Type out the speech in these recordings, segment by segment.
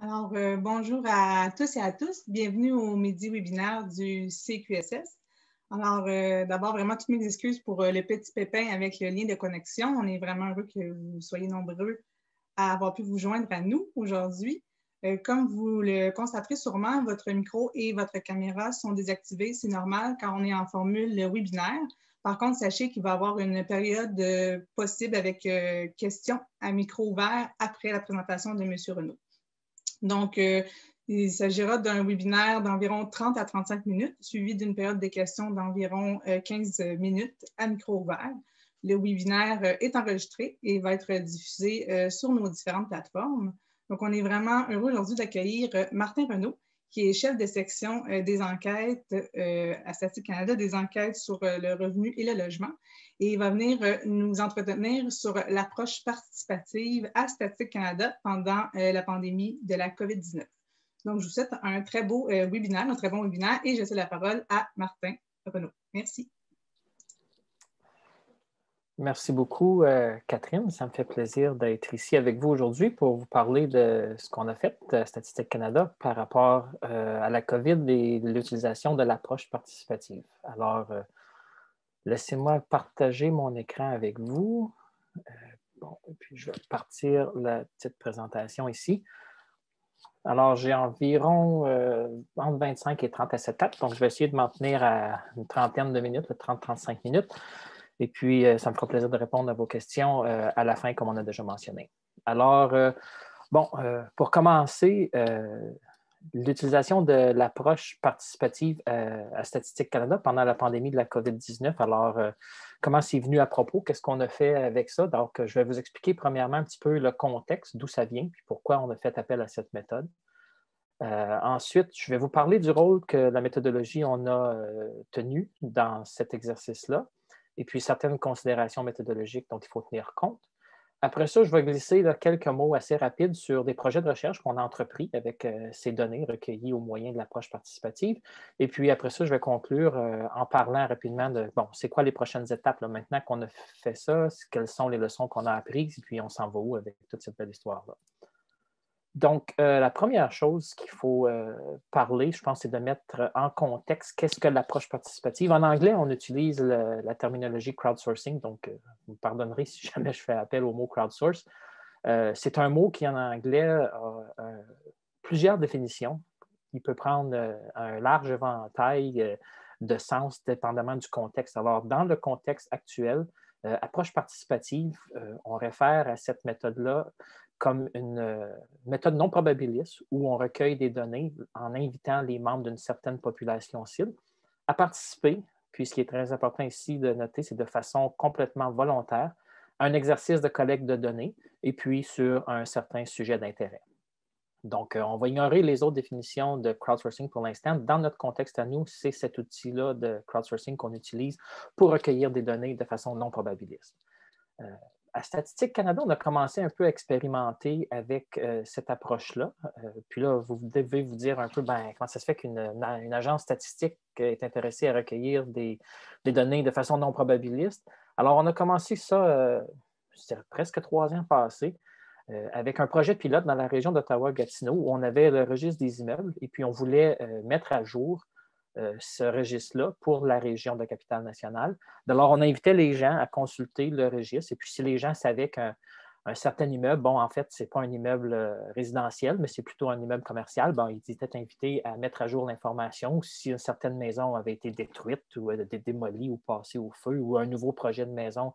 Bonjour à tous et à tous. Bienvenue au midi webinaire du CQSS. D'abord, vraiment toutes mes excuses pour le petit pépin avec le lien de connexion. On est vraiment heureux que vous soyez nombreux à avoir pu vous joindre à nous aujourd'hui. Comme vous le constaterez sûrement, votre micro et votre caméra sont désactivés. C'est normal quand on est en formule webinaire. Par contre, sachez qu'il va y avoir une période possible avec questions à micro ouvert après la présentation de M. Renaud. Donc, il s'agira d'un webinaire d'environ 30 à 35 minutes, suivi d'une période de questions d'environ 15 minutes à micro ouvert. Le webinaire est enregistré et va être diffusé sur nos différentes plateformes. Donc, on est vraiment heureux aujourd'hui d'accueillir Martin Renaud, qui est chef de section des enquêtes à Statistique Canada, des enquêtes sur le revenu et le logement. Et il va venir nous entretenir sur l'approche participative à Statistique Canada pendant la pandémie de la COVID-19. Donc, je vous souhaite un très beau webinaire, un très bon webinaire, et je laisse la parole à Martin Renaud. Merci. Merci beaucoup, Catherine. Ça me fait plaisir d'être ici avec vous aujourd'hui pour vous parler de ce qu'on a fait à Statistique Canada par rapport à la COVID et l'utilisation de l'approche participative. Alors, laissez-moi partager mon écran avec vous. Et puis je vais partir la petite présentation ici. Alors, j'ai environ entre 25 et 30 à cette étape, donc je vais essayer de m'en tenir à une trentaine de minutes, 30-35 minutes. Et puis, ça me fera plaisir de répondre à vos questions à la fin, comme on a déjà mentionné. Alors, pour commencer, l'utilisation de l'approche participative à Statistique Canada pendant la pandémie de la COVID-19. Alors, comment c'est venu à propos? Qu'est-ce qu'on a fait avec ça? Donc, je vais vous expliquer premièrement un petit peu le contexte, d'où ça vient, puis pourquoi on a fait appel à cette méthode. Ensuite, je vais vous parler du rôle que la méthodologie on a tenu dans cet exercice-là, et puis certaines considérations méthodologiques dont il faut tenir compte. Après ça, je vais glisser quelques mots assez rapides sur des projets de recherche qu'on a entrepris avec ces données recueillies au moyen de l'approche participative. Et puis après ça, je vais conclure en parlant rapidement de, c'est quoi les prochaines étapes là, maintenant qu'on a fait ça, quelles sont les leçons qu'on a apprises, et puis on s'en va où avec toute cette belle histoire-là. Donc, la première chose qu'il faut parler, je pense, c'est de mettre en contexte qu'est-ce que l'approche participative. En anglais, on utilise la terminologie crowdsourcing, donc vous me pardonnerez si jamais je fais appel au mot crowdsource. C'est un mot qui, en anglais, a plusieurs définitions. Il peut prendre un large éventail de sens dépendamment du contexte. Alors, dans le contexte actuel, approche participative, on réfère à cette méthode-là comme une méthode non probabiliste où on recueille des données en invitant les membres d'une certaine population cible à participer, puis ce qui est très important ici de noter, c'est de façon complètement volontaire, à un exercice de collecte de données et puis sur un certain sujet d'intérêt. Donc, on va ignorer les autres définitions de crowdsourcing pour l'instant. Dans notre contexte à nous, c'est cet outil-là de crowdsourcing qu'on utilise pour recueillir des données de façon non probabiliste. À Statistique Canada, on a commencé un peu à expérimenter avec cette approche-là. Puis là, vous devez vous dire un peu comment ça se fait qu'une agence statistique est intéressée à recueillir des données de façon non probabiliste. Alors, on a commencé ça, presque 3 ans passés, avec un projet pilote dans la région d'Ottawa-Gatineau où on avait le registre des immeubles et puis on voulait mettre à jour ce registre-là pour la région de Capitale-Nationale. Alors, on invitait les gens à consulter le registre et puis si les gens savaient qu'un certain immeuble, en fait, ce n'est pas un immeuble résidentiel, mais c'est plutôt un immeuble commercial, ils étaient invités à mettre à jour l'information si une certaine maison avait été détruite ou démolie ou passée au feu ou un nouveau projet de maison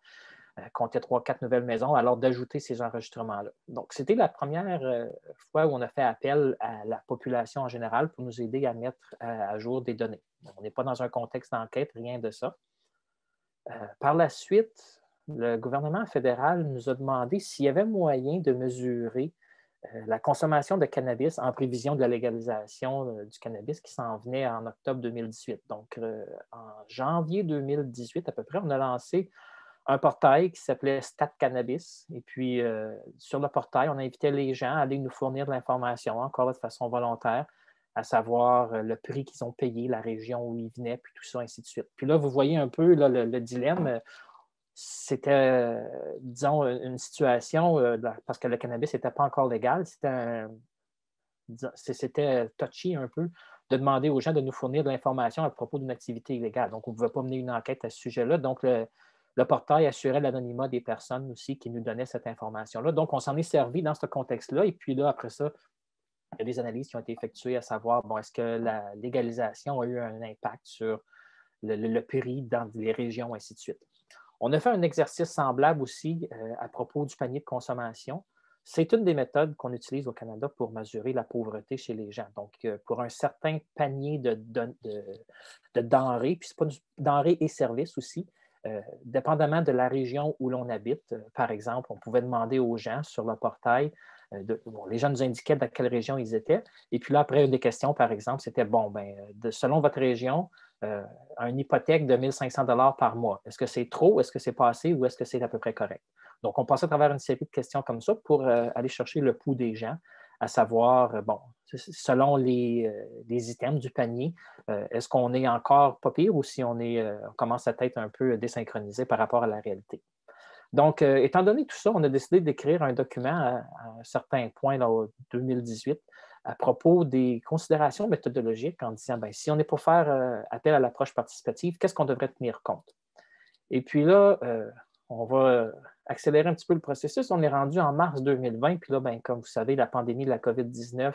comptait 3-4 nouvelles maisons, alors d'ajouter ces enregistrements-là. Donc, c'était la première fois où on a fait appel à la population en général pour nous aider à mettre à jour des données. On n'est pas dans un contexte d'enquête, rien de ça. Par la suite, le gouvernement fédéral nous a demandé s'il y avait moyen de mesurer la consommation de cannabis en prévision de la légalisation du cannabis qui s'en venait en octobre 2018. Donc, en janvier 2018 à peu près, on a lancé un portail qui s'appelait Stat Cannabis. Et puis, sur le portail, on invitait les gens à aller nous fournir de l'information, encore là, de façon volontaire, à savoir le prix qu'ils ont payé, la région où ils venaient, puis tout ça, ainsi de suite. Puis là, vous voyez un peu là, le dilemme. C'était, disons, une situation, parce que le cannabis n'était pas encore légal, c'était c'était touchy un peu de demander aux gens de nous fournir de l'information à propos d'une activité illégale. Donc, on ne pouvait pas mener une enquête à ce sujet-là. Donc, le portail assurait l'anonymat des personnes aussi qui nous donnaient cette information-là. Donc, on s'en est servi dans ce contexte-là. Et puis là, après ça, il y a des analyses qui ont été effectuées à savoir, bon, est-ce que la légalisation a eu un impact sur le prix dans les régions, ainsi de suite. On a fait un exercice semblable aussi à propos du panier de consommation. C'est une des méthodes qu'on utilise au Canada pour mesurer la pauvreté chez les gens. Donc, pour un certain panier de denrées, puis ce n'est pas du denrées et services aussi, dépendamment de la région où l'on habite. Par exemple, on pouvait demander aux gens sur le portail, les gens nous indiquaient dans quelle région ils étaient. Et puis là, après, une des questions, par exemple, c'était, bon, selon votre région, une hypothèque de 1 500 $ par mois. Est-ce que c'est trop, est-ce que c'est pas assez ou est-ce que c'est à peu près correct? Donc, on passait à travers une série de questions comme ça pour aller chercher le pouls des gens, à savoir, bon, selon les items du panier, est-ce qu'on est encore pas pire ou si on commence à être un peu désynchronisé par rapport à la réalité? Donc, étant donné tout ça, on a décidé d'écrire un document à un certain point, là, en 2018, à propos des considérations méthodologiques en disant, si on est pour faire appel à l'approche participative, qu'est-ce qu'on devrait tenir compte? Et puis là, on va accélérer un petit peu le processus. On est rendu en mars 2020, puis là, comme vous savez, la pandémie de la COVID-19,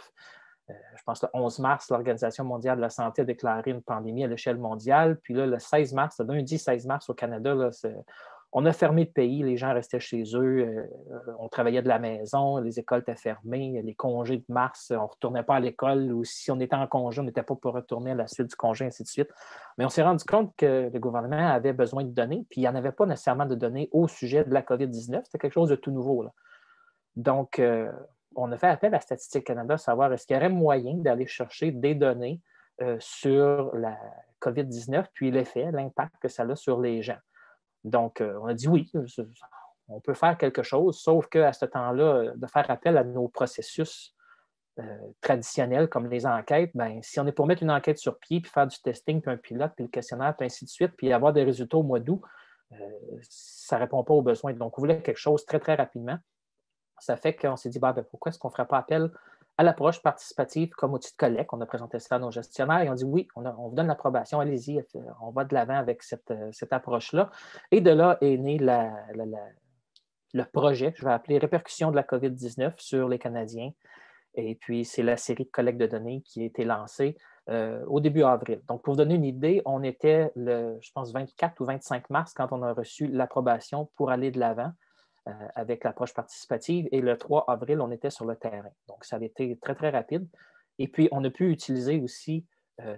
je pense le 11 mars, l'Organisation mondiale de la santé a déclaré une pandémie à l'échelle mondiale. Puis là, le 16 mars, le lundi 16 mars au Canada, là, on a fermé le pays, les gens restaient chez eux, on travaillait de la maison, les écoles étaient fermées, les congés de mars, on ne retournait pas à l'école, ou si on était en congé, on n'était pas pour retourner à la suite du congé, ainsi de suite. Mais on s'est rendu compte que le gouvernement avait besoin de données, puis il n'y en avait pas nécessairement de données au sujet de la COVID-19, c'était quelque chose de tout nouveau, là. Donc, on a fait appel à Statistique Canada, savoir est-ce qu'il y aurait moyen d'aller chercher des données sur la COVID-19, puis l'effet, l'impact que ça a sur les gens. Donc, on a dit oui, on peut faire quelque chose, sauf qu'à ce temps-là, de faire appel à nos processus traditionnels comme les enquêtes, si on est pour mettre une enquête sur pied, puis faire du testing, puis un pilote, puis le questionnaire, puis ainsi de suite, puis avoir des résultats au mois d'août, ça ne répond pas aux besoins. Donc, on voulait quelque chose très, très rapidement. Ça fait qu'on s'est dit, pourquoi est-ce qu'on ne ferait pas appel à l'approche participative comme outil de collecte? On a présenté ça à nos gestionnaires et on dit oui, on vous donne l'approbation, allez-y, on va de l'avant avec cette approche-là. Et de là est né le projet que je vais appeler Répercussions de la COVID-19 sur les Canadiens. Et puis, c'est la série de collecte de données qui a été lancée au début avril. Donc, pour vous donner une idée, on était je pense, 24 ou 25 mars quand on a reçu l'approbation pour aller de l'avant avec l'approche participative. Et le 3 avril, on était sur le terrain. Donc, ça a été très, très rapide. Et puis, on a pu utiliser aussi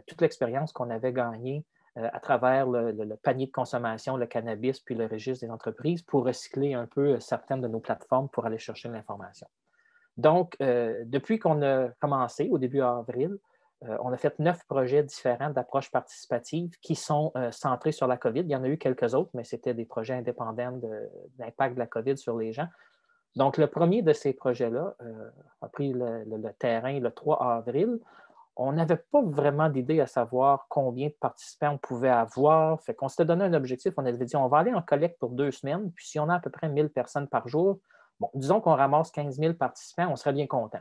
toute l'expérience qu'on avait gagnée à travers le panier de consommation, le cannabis, puis le registre des entreprises pour recycler un peu certaines de nos plateformes pour aller chercher l'information. Donc, depuis qu'on a commencé au début avril, on a fait 9 projets différents d'approche participative qui sont centrés sur la COVID. Il y en a eu quelques autres, mais c'était des projets indépendants de l'impact de la COVID sur les gens. Donc, le premier de ces projets-là a pris le terrain le 3 avril. On n'avait pas vraiment d'idée à savoir combien de participants on pouvait avoir. Fait qu'on s'était donné un objectif. On avait dit, on va aller en collecte pour 2 semaines. Puis si on a à peu près 1000 personnes par jour, bon, disons qu'on ramasse 15 000 participants, on serait bien content.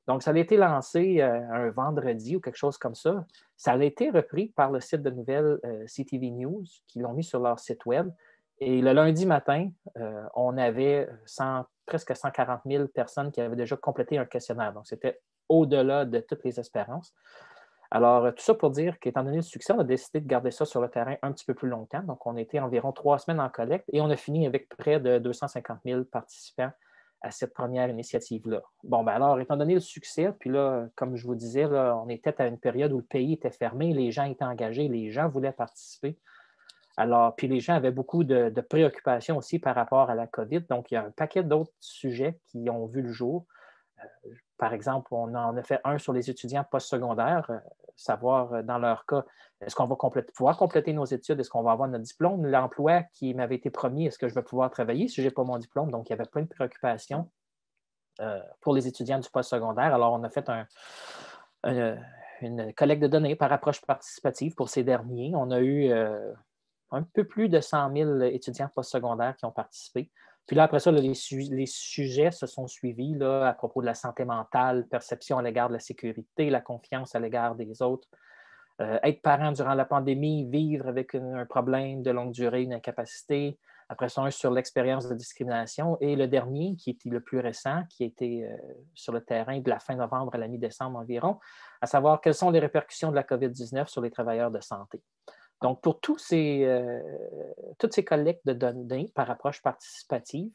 Donc, ça a été lancé un vendredi ou quelque chose comme ça. Ça a été repris par le site de nouvelles CTV News qui l'ont mis sur leur site web. Et le lundi matin, on avait presque 140 000 personnes qui avaient déjà complété un questionnaire. Donc, c'était au-delà de toutes les espérances. Alors, tout ça pour dire qu'étant donné le succès, on a décidé de garder ça sur le terrain un petit peu plus longtemps. Donc, on était environ 3 semaines en collecte et on a fini avec près de 250 000 participants à cette première initiative-là. Bon, alors, étant donné le succès, puis là, comme je vous disais, là, on était à une période où le pays était fermé, les gens étaient engagés, les gens voulaient participer. Alors, puis les gens avaient beaucoup de préoccupations aussi par rapport à la COVID. Donc, il y a un paquet d'autres sujets qui ont vu le jour. Par exemple, on en a fait un sur les étudiants postsecondaires, savoir dans leur cas, est-ce qu'on va pouvoir compléter nos études, est-ce qu'on va avoir notre diplôme, l'emploi qui m'avait été promis, est-ce que je vais pouvoir travailler si je n'ai pas mon diplôme? Donc, il y avait plein de préoccupations pour les étudiants du postsecondaire. Alors, on a fait une collecte de données par approche participative pour ces derniers. On a eu un peu plus de 100 000 étudiants postsecondaires qui ont participé. Puis là, après ça, là, les sujets se sont suivis là, à propos de la santé mentale, perception à l'égard de la sécurité, la confiance à l'égard des autres, être parent durant la pandémie, vivre avec un problème de longue durée, une incapacité. Après ça, un sur l'expérience de discrimination. Et le dernier, qui était le plus récent, qui a été sur le terrain de la fin novembre à la mi-décembre environ, à savoir quelles sont les répercussions de la COVID-19 sur les travailleurs de santé. Donc, pour toutes ces collectes de données par approche participative,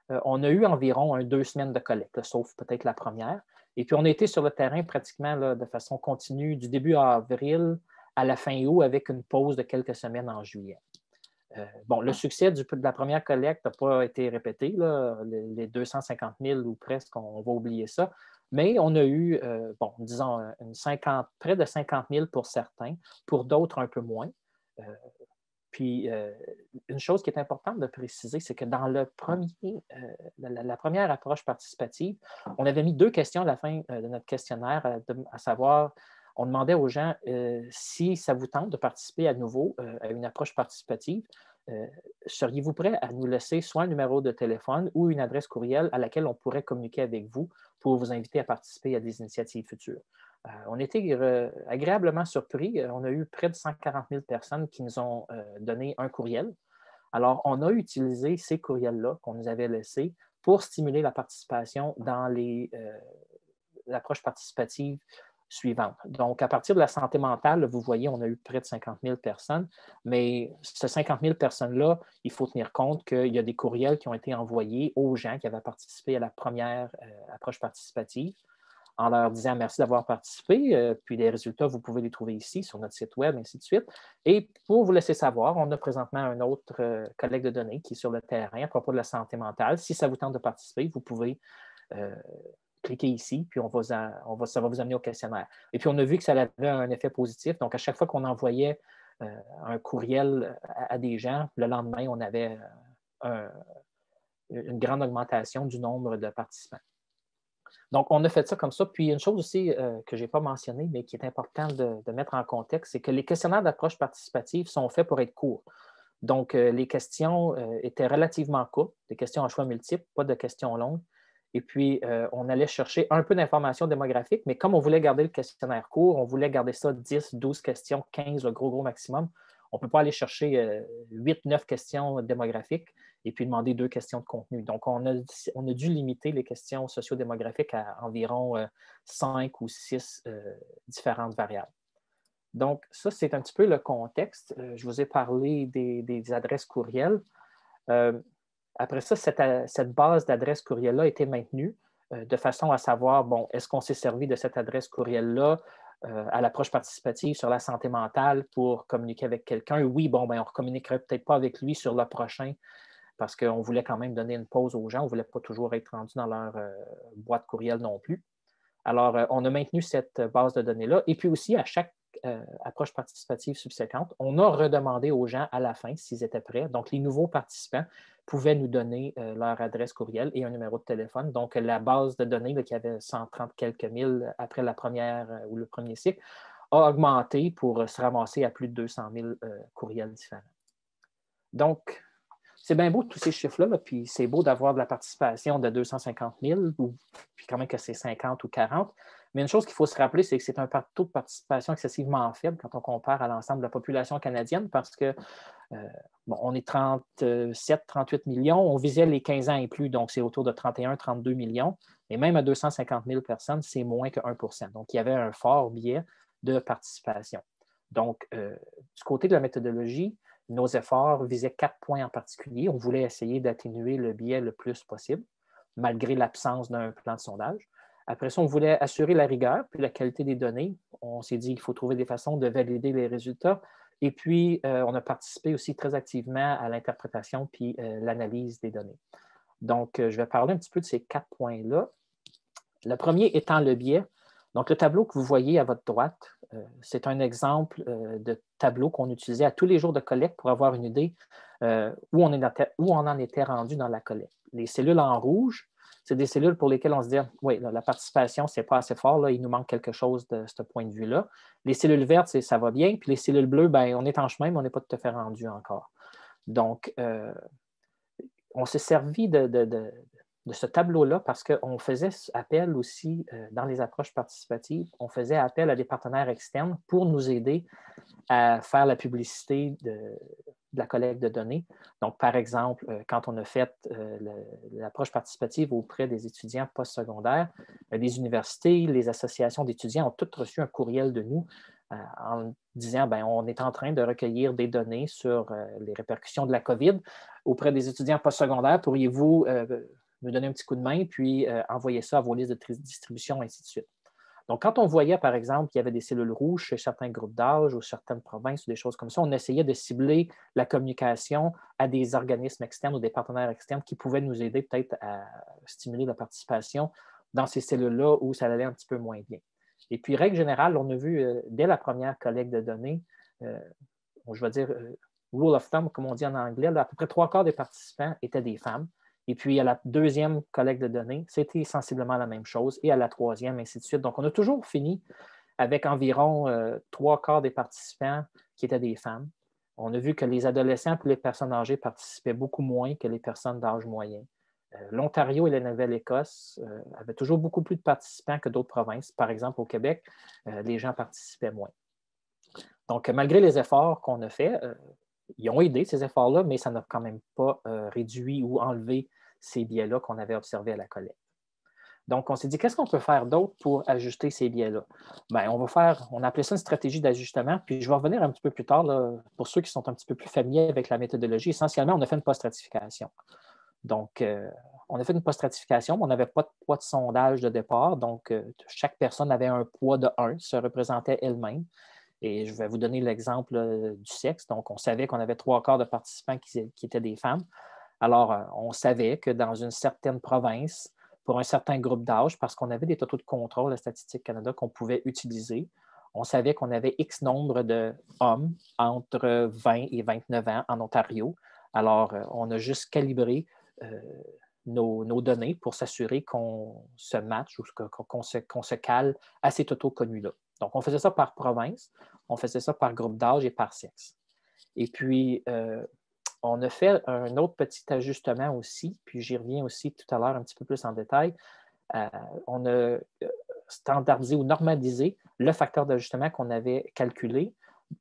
on a eu environ 2 semaines de collecte, là, sauf peut-être la première. Et puis, on a été sur le terrain pratiquement là, de façon continue du début avril à la fin août avec une pause de quelques semaines en juillet. Bon, le succès de la première collecte n'a pas été répété, là, les 250 000 ou presque, on va oublier ça. Mais on a eu, bon, disons, près de 50 000 pour certains, pour d'autres un peu moins. Puis, une chose qui est importante de préciser, c'est que dans la première approche participative, on avait mis 2 questions à la fin de notre questionnaire, à savoir, on demandait aux gens si ça vous tente de participer à nouveau à une approche participative, seriez-vous prêt à nous laisser soit un numéro de téléphone ou une adresse courriel à laquelle on pourrait communiquer avec vous pour vous inviter à participer à des initiatives futures? On était agréablement surpris. On a eu près de 140 000 personnes qui nous ont donné un courriel. Alors, on a utilisé ces courriels-là qu'on nous avait laissés pour stimuler la participation dans l'approche participative suivante. Donc, à partir de la santé mentale, vous voyez, on a eu près de 50 000 personnes, mais ces 50 000 personnes-là, il faut tenir compte qu'il y a des courriels qui ont été envoyés aux gens qui avaient participé à la première approche participative en leur disant merci d'avoir participé. Puis les résultats, vous pouvez les trouver ici sur notre site web, ainsi de suite. Et pour vous laisser savoir, on a présentement un autre collecte de données qui est sur le terrain à propos de la santé mentale. Si ça vous tente de participer, vous pouvez cliquez ici, puis ça va vous amener au questionnaire. Et puis, on a vu que ça avait un effet positif. Donc, à chaque fois qu'on envoyait un courriel à des gens, le lendemain, on avait une grande augmentation du nombre de participants. Donc, on a fait ça comme ça. Puis, une chose aussi que je n'ai pas mentionnée, mais qui est important de mettre en contexte, c'est que les questionnaires d'approche participative sont faits pour être courts. Donc, les questions étaient relativement courtes, des questions à choix multiples, pas de questions longues. Et puis, on allait chercher un peu d'informations démographiques, mais comme on voulait garder le questionnaire court, on voulait garder ça 10, 12 questions, 15, le gros maximum. On ne peut pas aller chercher 8, 9 questions démographiques et puis demander 2 questions de contenu. Donc, on a dû limiter les questions sociodémographiques à environ 5 ou 6 différentes variables. Donc, ça, c'est un petit peu le contexte. Je vous ai parlé des adresses courriels. Après ça, cette base d'adresse courriel-là a été maintenue de façon à savoir, bon, est-ce qu'on s'est servi de cette adresse courriel-là à l'approche participative sur la santé mentale pour communiquer avec quelqu'un? Oui, bon, ben, on ne communiquerait peut-être pas avec lui sur le prochain parce qu'on voulait quand même donner une pause aux gens. On ne voulait pas toujours être rendu dans leur boîte courriel non plus. Alors, on a maintenu cette base de données-là. Et puis aussi, à chaque approche participative subséquente, on a redemandé aux gens à la fin s'ils étaient prêts. Donc, les nouveaux participants pouvaient nous donner leur adresse courriel et un numéro de téléphone. Donc, la base de données là, qui avait 130 quelques mille après la première ou le premier cycle a augmenté pour se ramasser à plus de 200 000 courriels différents. Donc, c'est bien beau tous ces chiffres-là, là, puis c'est beau d'avoir de la participation de 250 000, puis quand même que c'est 50 ou 40. Mais une chose qu'il faut se rappeler, c'est que c'est un taux de participation excessivement faible quand on compare à l'ensemble de la population canadienne parce que, bon, on est 37, 38 millions, on visait les 15 ans et plus, donc c'est autour de 31, 32 millions. Et même à 250 000 personnes, c'est moins que 1 %. Donc, il y avait un fort biais de participation. Donc, du côté de la méthodologie, nos efforts visaient 4 points en particulier. On voulait essayer d'atténuer le biais le plus possible, malgré l'absence d'un plan de sondage. Après ça, on voulait assurer la rigueur puis la qualité des données. On s'est dit qu'il faut trouver des façons de valider les résultats. Et puis, on a participé aussi très activement à l'interprétation puis l'analyse des données. Donc, je vais parler un petit peu de ces 4 points-là. Le premier étant le biais. Donc, le tableau que vous voyez à votre droite, c'est un exemple de tableau qu'on utilisait à tous les jours de collecte pour avoir une idée où on en était rendu dans la collecte. Les cellules en rouge, c'est des cellules pour lesquelles on se dit oui, là, la participation, ce n'est pas assez fort, là, il nous manque quelque chose de ce point de vue-là. Les cellules vertes, ça va bien, puis les cellules bleues, ben, on est en chemin, mais on n'est pas tout à fait rendu encore. Donc, on s'est servi de ce tableau-là parce qu'on faisait appel aussi, dans les approches participatives, on faisait appel à des partenaires externes pour nous aider à faire la publicité de la collecte de données. Donc, par exemple, quand on a fait l'approche participative auprès des étudiants postsecondaires, les universités, les associations d'étudiants ont toutes reçu un courriel de nous en disant bien, on est en train de recueillir des données sur les répercussions de la COVID auprès des étudiants postsecondaires. Pourriez-vous nous donner un petit coup de main, puis envoyer ça à vos listes de distribution, ainsi de suite. Donc, quand on voyait, par exemple, qu'il y avait des cellules rouges chez certains groupes d'âge ou certaines provinces ou des choses comme ça, on essayait de cibler la communication à des organismes externes ou des partenaires externes qui pouvaient nous aider peut-être à stimuler la participation dans ces cellules-là où ça allait un petit peu moins bien. Et puis, règle générale, on a vu dès la première collecte de données, je vais dire rule of thumb, comme on dit en anglais, là, à peu près 3/4 des participants étaient des femmes. Et puis, à la deuxième collecte de données, c'était sensiblement la même chose, et à la troisième, ainsi de suite. Donc, on a toujours fini avec environ 3/4 des participants qui étaient des femmes. On a vu que les adolescents et les personnes âgées participaient beaucoup moins que les personnes d'âge moyen. L'Ontario et la Nouvelle-Écosse avaient toujours beaucoup plus de participants que d'autres provinces. Par exemple, au Québec, les gens participaient moins. Donc, malgré les efforts qu'on a faits, ils ont aidé ces efforts-là, mais ça n'a quand même pas réduit ou enlevé ces biais-là qu'on avait observés à la collecte. Donc, on s'est dit, qu'est-ce qu'on peut faire d'autre pour ajuster ces biais-là? Bien, on a appelé ça une stratégie d'ajustement, puis je vais revenir un petit peu plus tard, là, pour ceux qui sont un petit peu plus familiers avec la méthodologie. Essentiellement, on a fait une post-stratification. Donc, on a fait une post-stratification, mais on n'avait pas de poids de sondage de départ, donc chaque personne avait un poids de 1, se représentait elle-même. Et je vais vous donner l'exemple du sexe. Donc, on savait qu'on avait 3/4 de participants qui étaient des femmes. Alors, on savait que dans une certaine province, pour un certain groupe d'âge, parce qu'on avait des totaux de contrôle à Statistique Canada qu'on pouvait utiliser, on savait qu'on avait X nombre d'hommes entre 20 et 29 ans en Ontario. Alors, on a juste calibré nos données pour s'assurer qu'on se matche ou qu'on se cale à ces totaux connus-là. Donc, on faisait ça par province, on faisait ça par groupe d'âge et par sexe. Et puis, on a fait un autre petit ajustement aussi, puis j'y reviens aussi tout à l'heure un petit peu plus en détail. On a standardisé ou normalisé le facteur d'ajustement qu'on avait calculé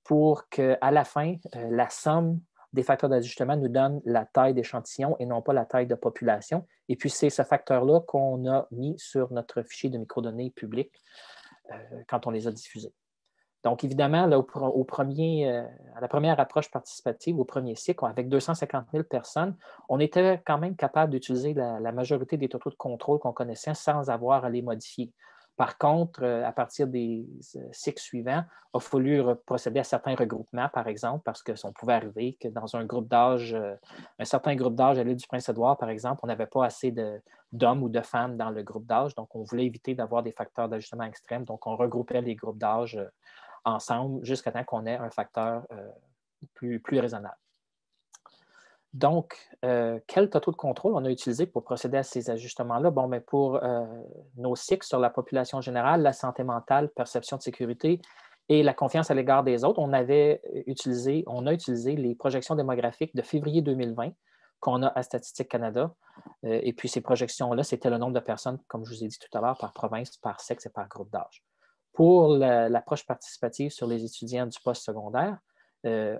pour qu'à la fin, la somme des facteurs d'ajustement nous donne la taille d'échantillon et non pas la taille de population. Et puis, c'est ce facteur-là qu'on a mis sur notre fichier de microdonnées public quand on les a diffusés. Donc, évidemment, là, à la première approche participative, au premier cycle, avec 250 000 personnes, on était quand même capable d'utiliser la majorité des totaux de contrôle qu'on connaissait sans avoir à les modifier. Par contre, à partir des cycles suivants, il a fallu procéder à certains regroupements, par exemple, parce que ça pouvait arriver que dans un groupe d'âge, un certain groupe d'âge à l'île du Prince-Édouard, par exemple, on n'avait pas assez d'hommes ou de femmes dans le groupe d'âge. Donc, on voulait éviter d'avoir des facteurs d'ajustement extrêmes. Donc, on regroupait les groupes d'âge ensemble jusqu'à temps qu'on ait un facteur plus raisonnable. Donc, quel taux de contrôle on a utilisé pour procéder à ces ajustements-là? Bon, mais pour nos cycles sur la population générale, la santé mentale, perception de sécurité et la confiance à l'égard des autres, on a utilisé les projections démographiques de février 2020 qu'on a à Statistique Canada. Et puis, ces projections-là, c'était le nombre de personnes, comme je vous ai dit tout à l'heure, par province, par sexe et par groupe d'âge. Pour l'approche participative sur les étudiants du postsecondaire,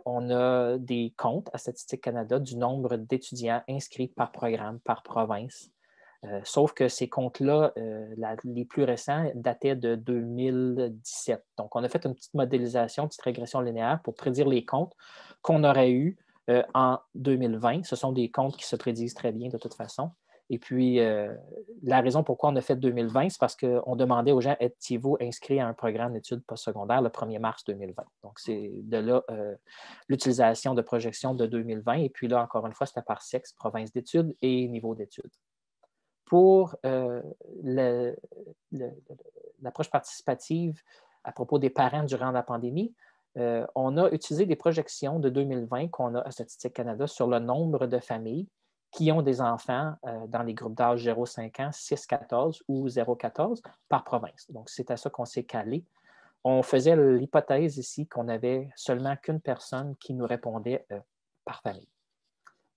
on a des comptes à Statistique Canada du nombre d'étudiants inscrits par programme, par province. Sauf que ces comptes-là, les plus récents, dataient de 2017. Donc, on a fait une petite modélisation, une petite régression linéaire pour prédire les comptes qu'on aurait eus en 2020. Ce sont des comptes qui se prédisent très bien de toute façon. Et puis, la raison pourquoi on a fait 2020, c'est parce qu'on demandait aux gens, étiez-vous inscrits à un programme d'études postsecondaires le 1er mars 2020. Donc, c'est de là l'utilisation de projections de 2020. Et puis là, encore une fois, c'était par sexe, province d'études et niveau d'études. Pour l'approche participative à propos des parents durant la pandémie, on a utilisé des projections de 2020 qu'on a à Statistique Canada sur le nombre de familles qui ont des enfants dans les groupes d'âge 0-5 ans, 6-14 ou 0-14 par province. Donc, c'est à ça qu'on s'est calé. On faisait l'hypothèse ici qu'on n'avait seulement qu'une personne qui nous répondait par famille.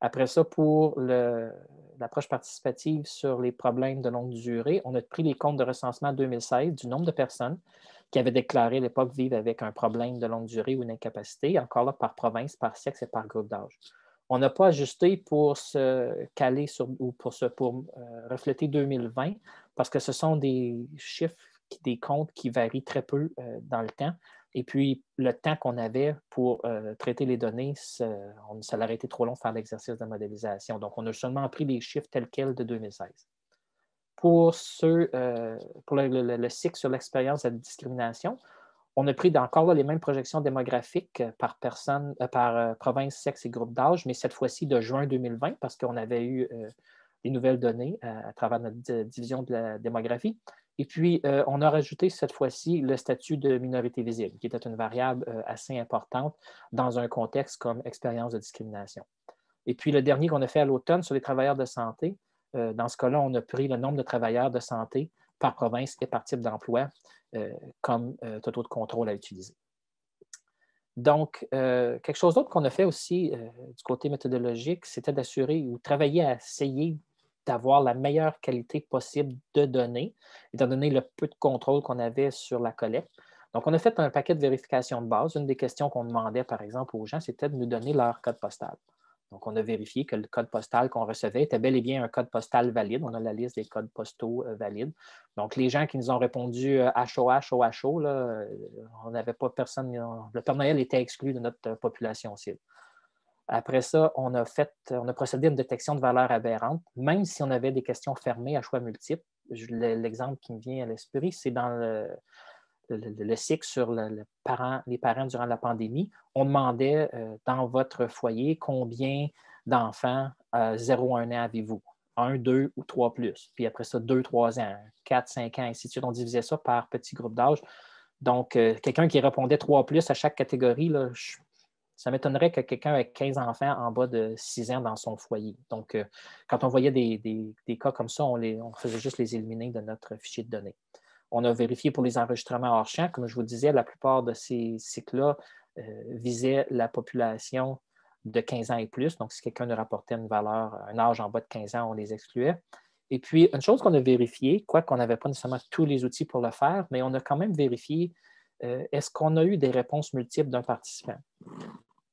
Après ça, pour l'approche participative sur les problèmes de longue durée, on a pris les comptes de recensement 2016 du nombre de personnes qui avaient déclaré à l'époque vivre avec un problème de longue durée ou une incapacité, encore là par province, par sexe et par groupe d'âge. On n'a pas ajusté pour se caler sur ou pour refléter 2020 parce que ce sont des chiffres, des comptes qui varient très peu dans le temps. Et puis, le temps qu'on avait pour traiter les données, ça aurait été trop long de faire l'exercice de modélisation. Donc, on a seulement pris les chiffres tels quels de 2016. Pour le cycle sur l'expérience de la discrimination, on a pris encore là, les mêmes projections démographiques par province, sexe et groupe d'âge, mais cette fois-ci de juin 2020, parce qu'on avait eu des nouvelles données à travers notre division de la démographie. Et puis, on a rajouté cette fois-ci le statut de minorité visible, qui était une variable assez importante dans un contexte comme expérience de discrimination. Et puis, le dernier qu'on a fait à l'automne sur les travailleurs de santé, dans ce cas-là, on a pris le nombre de travailleurs de santé par province et par type d'emploi comme taux de contrôle à utiliser. Donc, quelque chose d'autre qu'on a fait aussi du côté méthodologique, c'était d'assurer ou travailler à essayer d'avoir la meilleure qualité possible de données, étant donné le peu de contrôle qu'on avait sur la collecte. Donc, on a fait un paquet de vérifications de base. Une des questions qu'on demandait, par exemple, aux gens, c'était de nous donner leur code postal. Donc, on a vérifié que le code postal qu'on recevait était bel et bien un code postal valide. On a la liste des codes postaux valides. Donc, les gens qui nous ont répondu HOH, OHO, là, on n'avait pas personne. Le Père Noël était exclu de notre population cible. Après ça, on a procédé à une détection de valeurs aberrantes, même si on avait des questions fermées à choix multiples. L'exemple qui me vient à l'esprit, c'est dans le cycle sur les parents durant la pandémie. On demandait dans votre foyer combien d'enfants 0 à 1 an avez-vous? 1, 2 ou 3 plus. Puis après ça, 2, 3 ans, 4, 5 ans, ainsi de suite. On divisait ça par petit groupe d'âge. Donc, quelqu'un qui répondait 3 plus à chaque catégorie, là, ça m'étonnerait que quelqu'un avec 15 enfants en bas de 6 ans dans son foyer. Donc, quand on voyait des cas comme ça, on faisait juste les éliminer de notre fichier de données. On a vérifié pour les enregistrements hors champ. Comme je vous disais, la plupart de ces cycles-là visaient la population de 15 ans et plus. Donc, si quelqu'un nous rapportait une valeur, un âge en bas de 15 ans, on les excluait. Et puis, une chose qu'on a vérifiée, quoique on n'avait pas nécessairement tous les outils pour le faire, mais on a quand même vérifié est-ce qu'on a eu des réponses multiples d'un participant.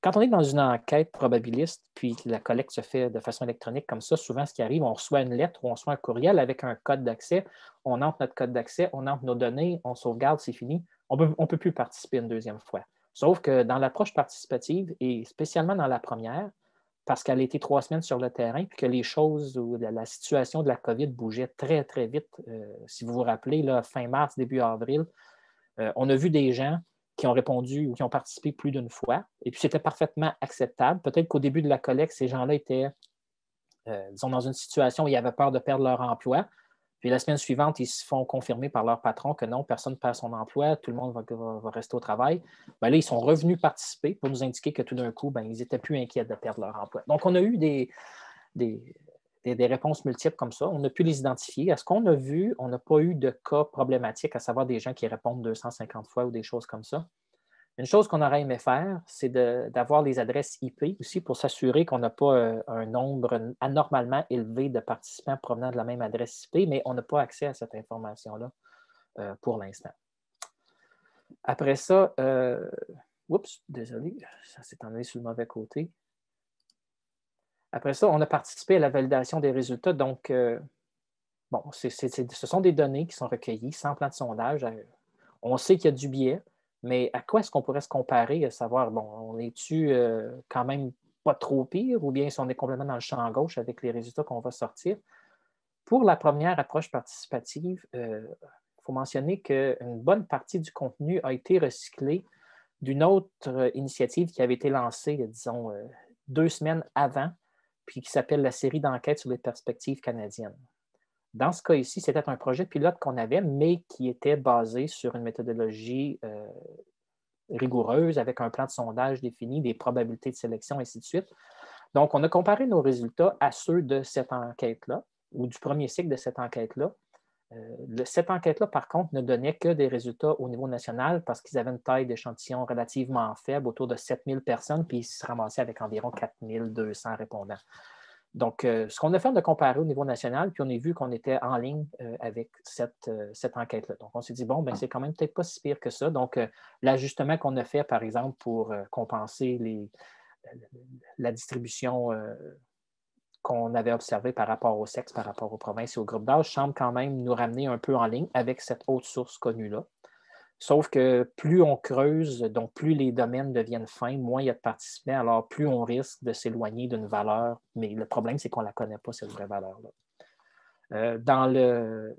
Quand on est dans une enquête probabiliste, puis la collecte se fait de façon électronique comme ça, souvent ce qui arrive, on reçoit une lettre ou on reçoit un courriel avec un code d'accès, on entre notre code d'accès, on entre nos données, on sauvegarde, c'est fini. On ne peut plus participer une deuxième fois. Sauf que dans l'approche participative, et spécialement dans la première, parce qu'elle a été 3 semaines sur le terrain, puis que les choses ou la situation de la COVID bougeait très, très vite. Si vous vous rappelez, là, fin mars, début avril, on a vu des gens qui ont répondu ou qui ont participé plus d'une fois. Et puis, c'était parfaitement acceptable. Peut-être qu'au début de la collecte, ces gens-là étaient, disons, dans une situation où ils avaient peur de perdre leur emploi. Puis la semaine suivante, ils se font confirmer par leur patron que non, personne ne perd son emploi, tout le monde va rester au travail. Bien là, ils sont revenus participer pour nous indiquer que tout d'un coup, bien, ils n'étaient plus inquiets de perdre leur emploi. Donc, on a eu des réponses multiples comme ça. On a pu les identifier. À ce qu'on a vu, on n'a pas eu de cas problématiques, à savoir des gens qui répondent 250 fois ou des choses comme ça. Une chose qu'on aurait aimé faire, c'est d'avoir les adresses IP aussi pour s'assurer qu'on n'a pas un nombre anormalement élevé de participants provenant de la même adresse IP, mais on n'a pas accès à cette information-là pour l'instant. Après ça, oups, désolé, ça s'est enlevé sur le mauvais côté. Après ça, on a participé à la validation des résultats. Donc, bon, ce sont des données qui sont recueillies sans plan de sondage. On sait qu'il y a du biais, mais à quoi est-ce qu'on pourrait se comparer, à savoir, bon, on est-tu quand même pas trop pire ou bien si on est complètement dans le champ gauche avec les résultats qu'on va sortir? Pour la première approche participative, il faut mentionner qu'une bonne partie du contenu a été recyclé d'une autre initiative qui avait été lancée, disons, 2 semaines avant, puis qui s'appelle la série d'enquêtes sur les perspectives canadiennes. Dans ce cas ici, c'était un projet pilote qu'on avait, mais qui était basé sur une méthodologie rigoureuse avec un plan de sondage défini, des probabilités de sélection, ainsi de suite. Donc, on a comparé nos résultats à ceux de cette enquête-là, ou du premier cycle de cette enquête-là. Cette enquête-là, par contre, ne donnait que des résultats au niveau national parce qu'ils avaient une taille d'échantillon relativement faible, autour de 7000 personnes, puis ils se ramassaient avec environ 4200 répondants. Donc, ce qu'on a fait, on a comparé au niveau national, puis on a vu qu'on était en ligne avec cette enquête-là. Donc, on s'est dit, bon, ben, c'est quand même peut-être pas si pire que ça. Donc, l'ajustement qu'on a fait, par exemple, pour compenser la distribution qu'on avait observée par rapport au sexe, par rapport aux provinces et aux groupes d'âge, semble quand même nous ramener un peu en ligne avec cette autre source connue-là. Sauf que plus on creuse, donc plus les domaines deviennent fins, moins il y a de participants, alors plus on risque de s'éloigner d'une valeur. Mais le problème, c'est qu'on ne la connaît pas, cette vraie valeur-là. Dans le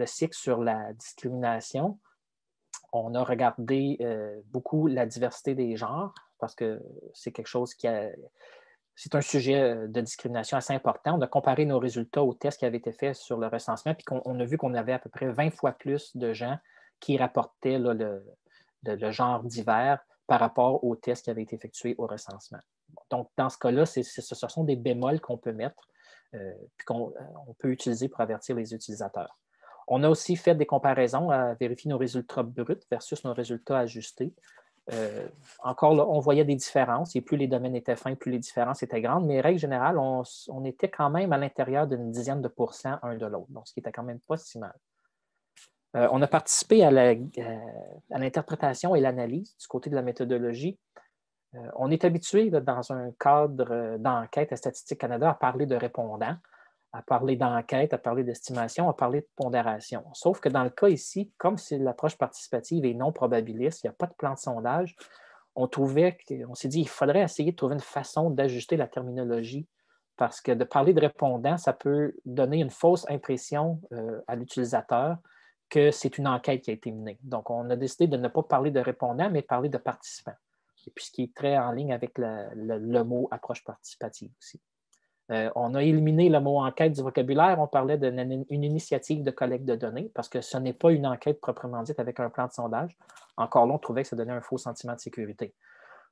cycle sur la discrimination, on a regardé beaucoup la diversité des genres, parce que c'est quelque chose c'est un sujet de discrimination assez important. On a comparé nos résultats aux tests qui avaient été faits sur le recensement, puis on a vu qu'on avait à peu près 20 fois plus de gens qui rapportaient là, le genre divers par rapport aux tests qui avaient été effectués au recensement. Donc, dans ce cas-là, ce sont des bémols qu'on peut mettre puis qu'on peut utiliser pour avertir les utilisateurs. On a aussi fait des comparaisons à vérifier nos résultats bruts versus nos résultats ajustés. Encore là, on voyait des différences et plus les domaines étaient fins, plus les différences étaient grandes, mais règle générale, on était quand même à l'intérieur d'une dizaine de pourcents un de l'autre, donc ce qui était quand même pas si mal. On a participé à l'interprétation et l'analyse du côté de la méthodologie. On est habitué là, dans un cadre d'enquête à Statistique Canada à parler de répondants, à parler d'enquête, à parler d'estimation, à parler de pondération. Sauf que dans le cas ici, comme c'est l'approche participative et non probabiliste, il n'y a pas de plan de sondage, on s'est dit qu'il faudrait essayer de trouver une façon d'ajuster la terminologie parce que de parler de répondants, ça peut donner une fausse impression à l'utilisateur que c'est une enquête qui a été menée. Donc, on a décidé de ne pas parler de répondants, mais de parler de participants. Et puis, ce qui est très en ligne avec le mot approche participative aussi. On a éliminé le mot enquête du vocabulaire. On parlait d'une initiative de collecte de données parce que ce n'est pas une enquête proprement dite avec un plan de sondage. Encore là, on trouvait que ça donnait un faux sentiment de sécurité.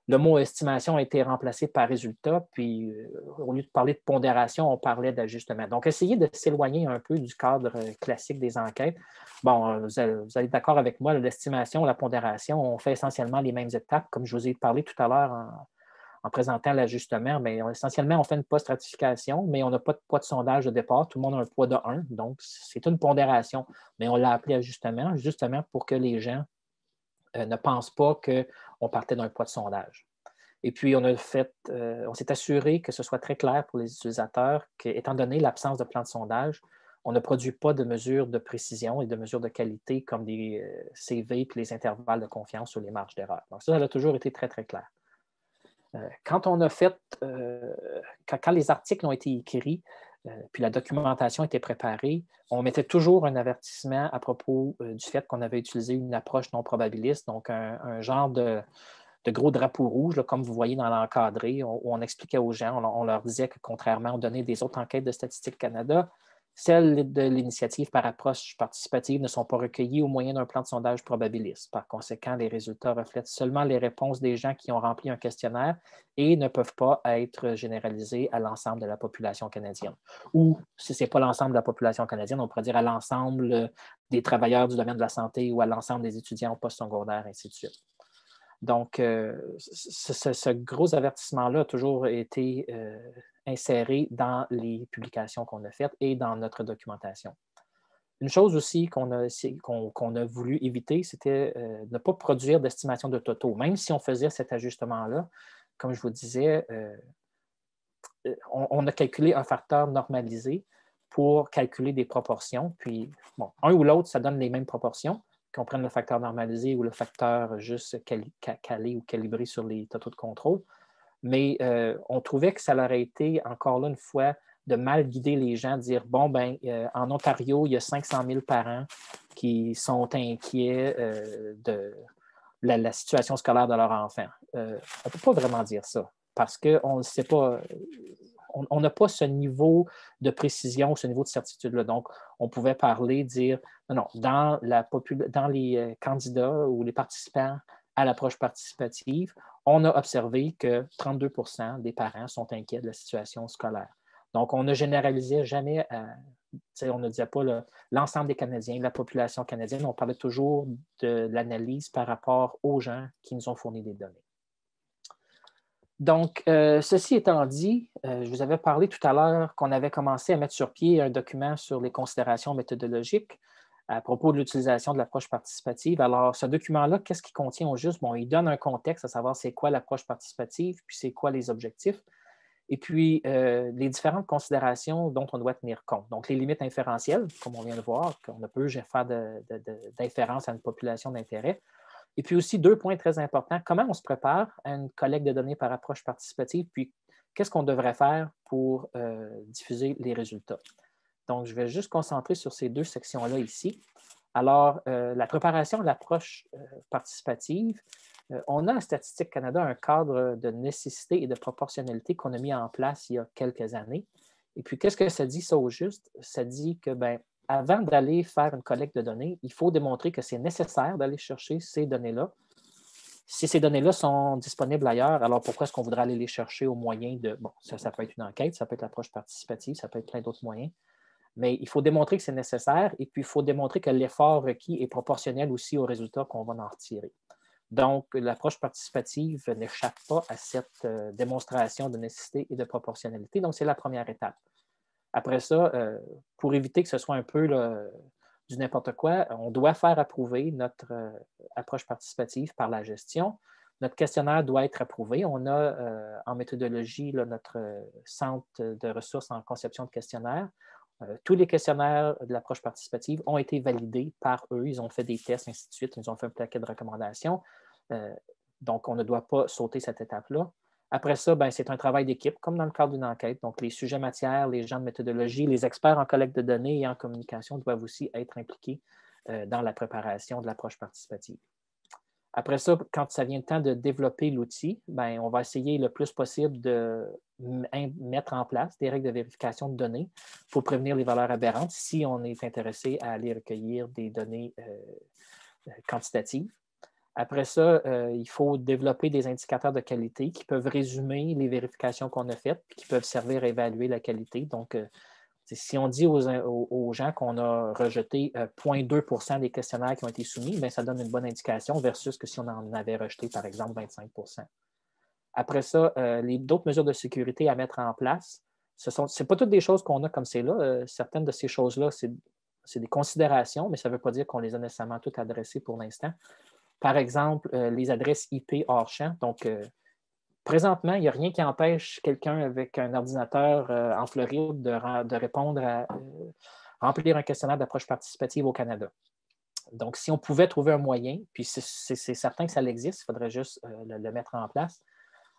Le mot estimation a été remplacé par résultat, puis au lieu de parler de pondération, on parlait d'ajustement. Donc, essayez de s'éloigner un peu du cadre classique des enquêtes. Bon, vous allez être d'accord avec moi, l'estimation, la pondération, on fait essentiellement les mêmes étapes, comme je vous ai parlé tout à l'heure en présentant l'ajustement. Essentiellement, on fait une post-stratification, mais on n'a pas de poids de sondage de départ. Tout le monde a un poids de 1, donc c'est une pondération, mais on l'a appelé ajustement, justement pour que les gens ne pensent pas qu'on partait d'un poids de sondage. Et puis, on s'est assuré que ce soit très clair pour les utilisateurs qu'étant donné l'absence de plan de sondage, on ne produit pas de mesures de précision et de mesures de qualité comme des CV et les intervalles de confiance ou les marges d'erreur. Donc, ça a toujours été très, très clair. Quand les articles ont été écrits, puis la documentation était préparée, on mettait toujours un avertissement à propos du fait qu'on avait utilisé une approche non probabiliste, donc un genre de gros drapeau rouge, là, comme vous voyez dans l'encadré, où on expliquait aux gens, on leur disait que contrairement aux données des autres enquêtes de Statistique Canada, celles de l'initiative par approche participative ne sont pas recueillies au moyen d'un plan de sondage probabiliste. Par conséquent, les résultats reflètent seulement les réponses des gens qui ont rempli un questionnaire et ne peuvent pas être généralisés à l'ensemble de la population canadienne. Ou, si ce n'est pas l'ensemble de la population canadienne, on pourrait dire à l'ensemble des travailleurs du domaine de la santé ou à l'ensemble des étudiants au post-secondaire, ainsi de suite. Donc, ce gros avertissement-là a toujours été inséré dans les publications qu'on a faites et dans notre documentation. Une chose aussi qu'on a voulu éviter, c'était de ne pas produire d'estimation de totaux. Même si on faisait cet ajustement-là, comme je vous disais, on a calculé un facteur normalisé pour calculer des proportions. Puis, bon, un ou l'autre, ça donne les mêmes proportions, qu'on prenne le facteur normalisé ou le facteur juste calé ou calibré sur les totaux de contrôle. Mais on trouvait que ça aurait été, encore là, une fois, de mal guider les gens, dire, bon, en Ontario, il y a 500 000 parents qui sont inquiets de la situation scolaire de leur enfant. On ne peut pas vraiment dire ça, parce qu'on ne sait pas... On n'a pas ce niveau de précision, ce niveau de certitude-là. Donc, on pouvait parler, dire, non, dans les candidats ou les participants à l'approche participative, on a observé que 32 % des parents sont inquiets de la situation scolaire. Donc, on ne généralisait jamais on ne disait pas l'ensemble des Canadiens, de la population canadienne, on parlait toujours de l'analyse par rapport aux gens qui nous ont fourni des données. Donc, ceci étant dit, je vous avais parlé tout à l'heure qu'on avait commencé à mettre sur pied un document sur les considérations méthodologiques à propos de l'utilisation de l'approche participative. Alors, ce document-là, qu'est-ce qu'il contient au juste? Bon, il donne un contexte, à savoir c'est quoi l'approche participative, puis c'est quoi les objectifs, et puis les différentes considérations dont on doit tenir compte. Donc, les limites inférentielles, comme on vient de voir, qu'on ne peut jamais faire d'inférence à une population d'intérêt. Et puis aussi, 2 points très importants. Comment on se prépare à une collecte de données par approche participative, puis qu'est-ce qu'on devrait faire pour diffuser les résultats. Donc, je vais juste concentrer sur ces 2 sections-là ici. Alors, la préparation à l'approche participative, on a à Statistique Canada un cadre de nécessité et de proportionnalité qu'on a mis en place il y a quelques années. Et puis, qu'est-ce que ça dit, ça au juste? Ça dit que, bien, avant d'aller faire une collecte de données, il faut démontrer que c'est nécessaire d'aller chercher ces données-là. Si ces données-là sont disponibles ailleurs, alors pourquoi est-ce qu'on voudrait aller les chercher au moyen de... Bon, ça peut être une enquête, ça peut être l'approche participative, ça peut être plein d'autres moyens. Mais il faut démontrer que c'est nécessaire et puis il faut démontrer que l'effort requis est proportionnel aussi aux résultats qu'on va en retirer. Donc, l'approche participative n'échappe pas à cette démonstration de nécessité et de proportionnalité. Donc, c'est la première étape. Après ça, pour éviter que ce soit un peu du n'importe quoi, on doit faire approuver notre approche participative par la gestion. Notre questionnaire doit être approuvé. On a en méthodologie notre centre de ressources en conception de questionnaires. Tous les questionnaires de l'approche participative ont été validés par eux. Ils ont fait des tests, ainsi de suite. Ils ont fait un paquet de recommandations. Donc, on ne doit pas sauter cette étape-là. Après ça, ben, c'est un travail d'équipe, comme dans le cadre d'une enquête. Donc, les sujets matières, les gens de méthodologie, les experts en collecte de données et en communication doivent aussi être impliqués dans la préparation de l'approche participative. Après ça, quand ça vient le temps de développer l'outil, ben, on va essayer le plus possible de mettre en place des règles de vérification de données pour prévenir les valeurs aberrantes si on est intéressé à aller recueillir des données quantitatives. Après ça, il faut développer des indicateurs de qualité qui peuvent résumer les vérifications qu'on a faites et qui peuvent servir à évaluer la qualité. Donc, si on dit aux gens qu'on a rejeté 0,2 % des questionnaires qui ont été soumis, bien, ça donne une bonne indication versus que si on en avait rejeté, par exemple, 25 %. Après ça, d'autres mesures de sécurité à mettre en place, ce n'est pas toutes des choses qu'on a comme c'est là. Certaines de ces choses-là, c'est des considérations, mais ça ne veut pas dire qu'on les a nécessairement toutes adressées pour l'instant. Par exemple, les adresses IP hors champ. Donc, présentement, il n'y a rien qui empêche quelqu'un avec un ordinateur en Floride de répondre à remplir un questionnaire d'approche participative au Canada. Donc, si on pouvait trouver un moyen, puis c'est certain que ça existe, il faudrait juste le mettre en place,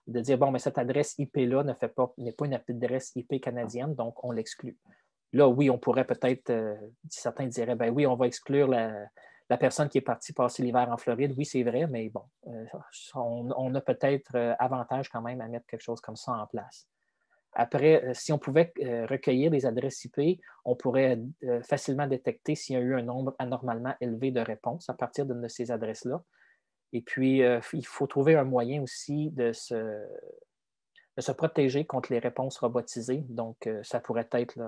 de dire, bon, mais cette adresse IP-là n'est pas une adresse IP canadienne, donc on l'exclut. Là, oui, on pourrait peut-être, certains diraient, ben oui, on va exclure la personne qui est partie passer l'hiver en Floride. Oui, c'est vrai, mais bon, on a peut-être avantage quand même à mettre quelque chose comme ça en place. Après, si on pouvait recueillir des adresses IP, on pourrait facilement détecter s'il y a eu un nombre anormalement élevé de réponses à partir de ces adresses-là. Et puis, il faut trouver un moyen aussi de se protéger contre les réponses robotisées. Donc, ça pourrait être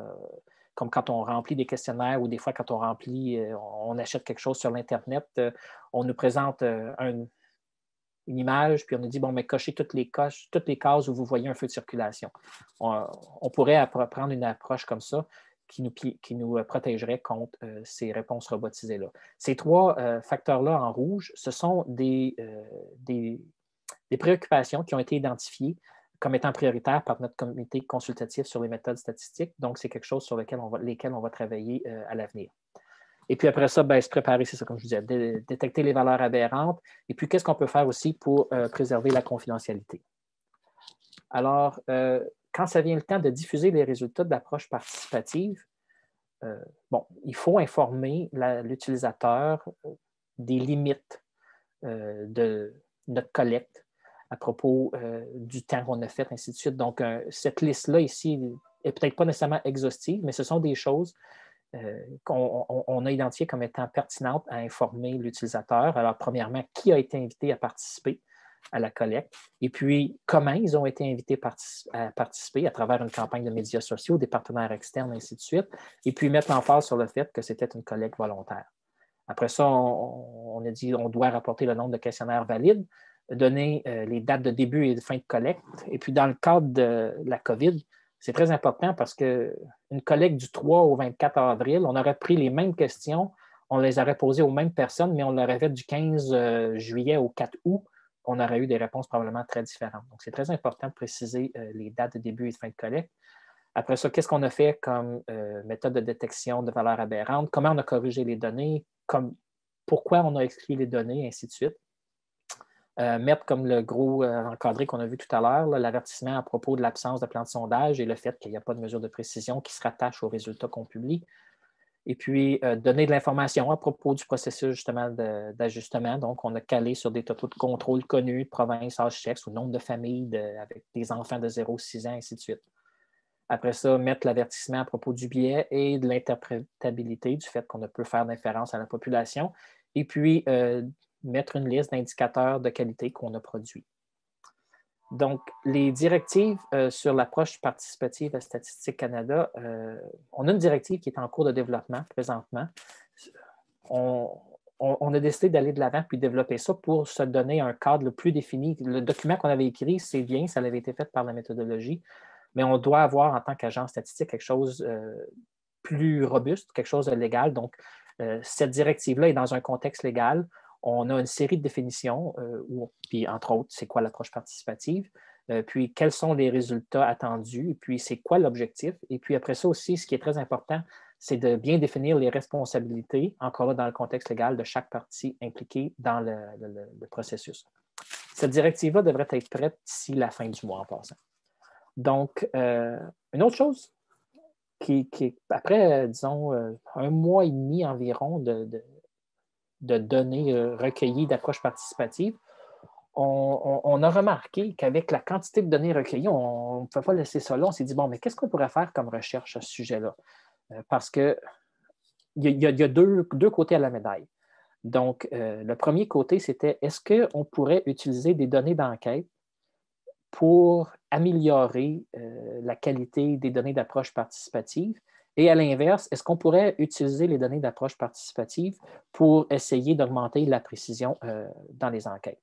comme quand on remplit des questionnaires ou des fois quand on achète quelque chose sur l'Internet, on nous présente une image, puis on nous dit, bon, mais cochez toutes les cases où vous voyez un feu de circulation. On pourrait prendre une approche comme ça qui nous protégerait contre ces réponses robotisées-là. Ces 3 facteurs-là en rouge, ce sont des préoccupations qui ont été identifiées comme étant prioritaires par notre comité consultatif sur les méthodes statistiques. Donc, c'est quelque chose sur lesquels on va travailler à l'avenir. Et puis après ça, ben, se préparer, c'est ça, comme je disais, détecter les valeurs aberrantes. Et puis, qu'est-ce qu'on peut faire aussi pour préserver la confidentialité? Alors, quand ça vient le temps de diffuser les résultats de l'approche participative, bon, il faut informer l'utilisateur des limites de notre collecte à propos du temps qu'on a fait, ainsi de suite. Donc, cette liste-là ici n'est peut-être pas nécessairement exhaustive, mais ce sont des choses qu'on a identifiées comme étant pertinentes à informer l'utilisateur. Alors, premièrement, qui a été invité à participer? à la collecte, et puis comment ils ont été invités à participer à travers une campagne de médias sociaux, des partenaires externes, ainsi de suite, et puis mettre l'emphase sur le fait que c'était une collecte volontaire. Après ça, on a dit qu'on doit rapporter le nombre de questionnaires valides, donner les dates de début et de fin de collecte. Et puis, dans le cadre de la COVID, c'est très important parce qu'une collecte du 3 au 24 avril, on aurait pris les mêmes questions, on les aurait posées aux mêmes personnes, mais on l'aurait fait du 15 juillet au 4 août. On aurait eu des réponses probablement très différentes. Donc, c'est très important de préciser les dates de début et de fin de collecte. Après ça, qu'est-ce qu'on a fait comme méthode de détection de valeurs aberrantes? Comment on a corrigé les données? Pourquoi on a exclu les données, ainsi de suite. Mettre comme le gros encadré qu'on a vu tout à l'heure, l'avertissement à propos de l'absence de plan de sondage et le fait qu'il n'y a pas de mesure de précision qui se rattache aux résultats qu'on publie. Et puis, donner de l'information à propos du processus justement d'ajustement. Donc, on a calé sur des totaux de contrôle connus, de province, âge, sexe ou nombre de familles avec des enfants de 0 à 6 ans, ainsi de suite. Après ça, mettre l'avertissement à propos du biais et de l'interprétabilité du fait qu'on ne peut faire d'inférence à la population. Et puis, mettre une liste d'indicateurs de qualité qu'on a produits. Donc, les directives sur l'approche participative à Statistique Canada, on a une directive qui est en cours de développement présentement. On a décidé d'aller de l'avant puis développer ça pour se donner un cadre le plus défini. Le document qu'on avait écrit, c'est bien, ça avait été fait par la méthodologie, mais on doit avoir en tant qu'agence statistique quelque chose plus robuste, quelque chose de légal. Donc, cette directive-là est dans un contexte légal. On a une série de définitions, puis entre autres, c'est quoi l'approche participative, puis quels sont les résultats attendus, puis c'est quoi l'objectif. Et puis après ça aussi, ce qui est très important, c'est de bien définir les responsabilités, encore là dans le contexte légal, de chaque partie impliquée dans le processus. Cette directive-là devrait être prête d'ici la fin du mois en passant. Donc, une autre chose qui après, disons, un mois et demi environ de données recueillies d'approche participative, on a remarqué qu'avec la quantité de données recueillies, on ne peut pas laisser ça là. On s'est dit, bon, mais qu'est-ce qu'on pourrait faire comme recherche à ce sujet-là? Parce qu'il y a deux côtés à la médaille. Donc, le premier côté, c'était est-ce qu'on pourrait utiliser des données d'enquête pour améliorer la qualité des données d'approche participative? Et à l'inverse, est-ce qu'on pourrait utiliser les données d'approche participative pour essayer d'augmenter la précision dans les enquêtes?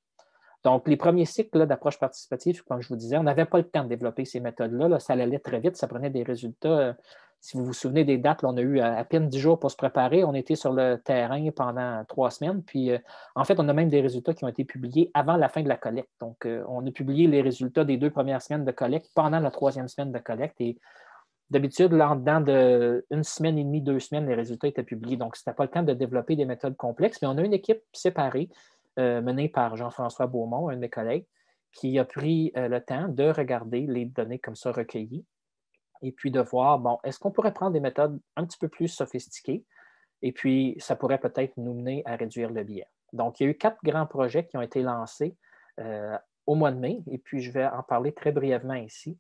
Donc, les premiers cycles d'approche participative, comme je vous disais, on n'avait pas le temps de développer ces méthodes-là. Là, ça allait très vite, ça prenait des résultats. Si vous vous souvenez des dates, là, on a eu à peine 10 jours pour se préparer. On était sur le terrain pendant 3 semaines. Puis, en fait, on a même des résultats qui ont été publiés avant la fin de la collecte. Donc, on a publié les résultats des 2 premières semaines de collecte pendant la 3e semaine de collecte. Et d'habitude, là, dedans d'1 semaine et demie, 2 semaines, les résultats étaient publiés. Donc, ce n'était pas le temps de développer des méthodes complexes. Mais on a une équipe séparée menée par Jean-François Beaumont, un de mes collègues, qui a pris le temps de regarder les données comme ça recueillies et puis de voir, bon, est-ce qu'on pourrait prendre des méthodes un petit peu plus sophistiquées et puis ça pourrait peut-être nous mener à réduire le biais. Donc, il y a eu 4 grands projets qui ont été lancés au mois de mai et puis je vais en parler très brièvement ici.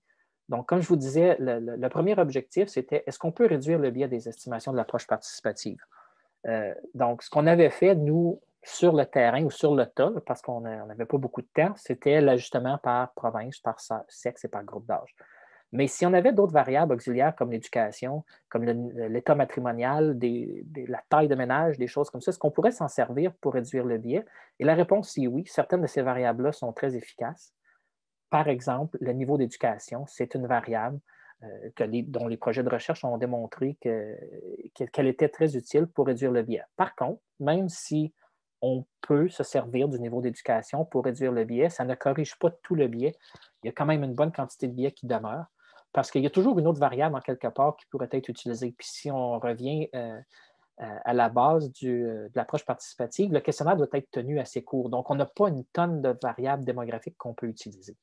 Donc, comme je vous disais, le premier objectif, c'était est-ce qu'on peut réduire le biais des estimations de l'approche participative? Donc, ce qu'on avait fait, nous, sur le terrain ou sur le tas, parce qu'on n'avait pas beaucoup de temps, c'était l'ajustement par province, par sexe et par groupe d'âge. Mais si on avait d'autres variables auxiliaires comme l'éducation, comme l'état matrimonial, la taille de ménage, des choses comme ça, est-ce qu'on pourrait s'en servir pour réduire le biais? Et la réponse, c'est oui. Certaines de ces variables-là sont très efficaces. Par exemple, le niveau d'éducation, c'est une variable dont les projets de recherche ont démontré qu'elle était très utile pour réduire le biais. Par contre, même si on peut se servir du niveau d'éducation pour réduire le biais, ça ne corrige pas tout le biais. Il y a quand même une bonne quantité de biais qui demeure parce qu'il y a toujours une autre variable en quelque part qui pourrait être utilisée. Puis si on revient à la base de l'approche participative, le questionnaire doit être tenu assez court. Donc, on n'a pas une tonne de variables démographiques qu'on peut utiliser.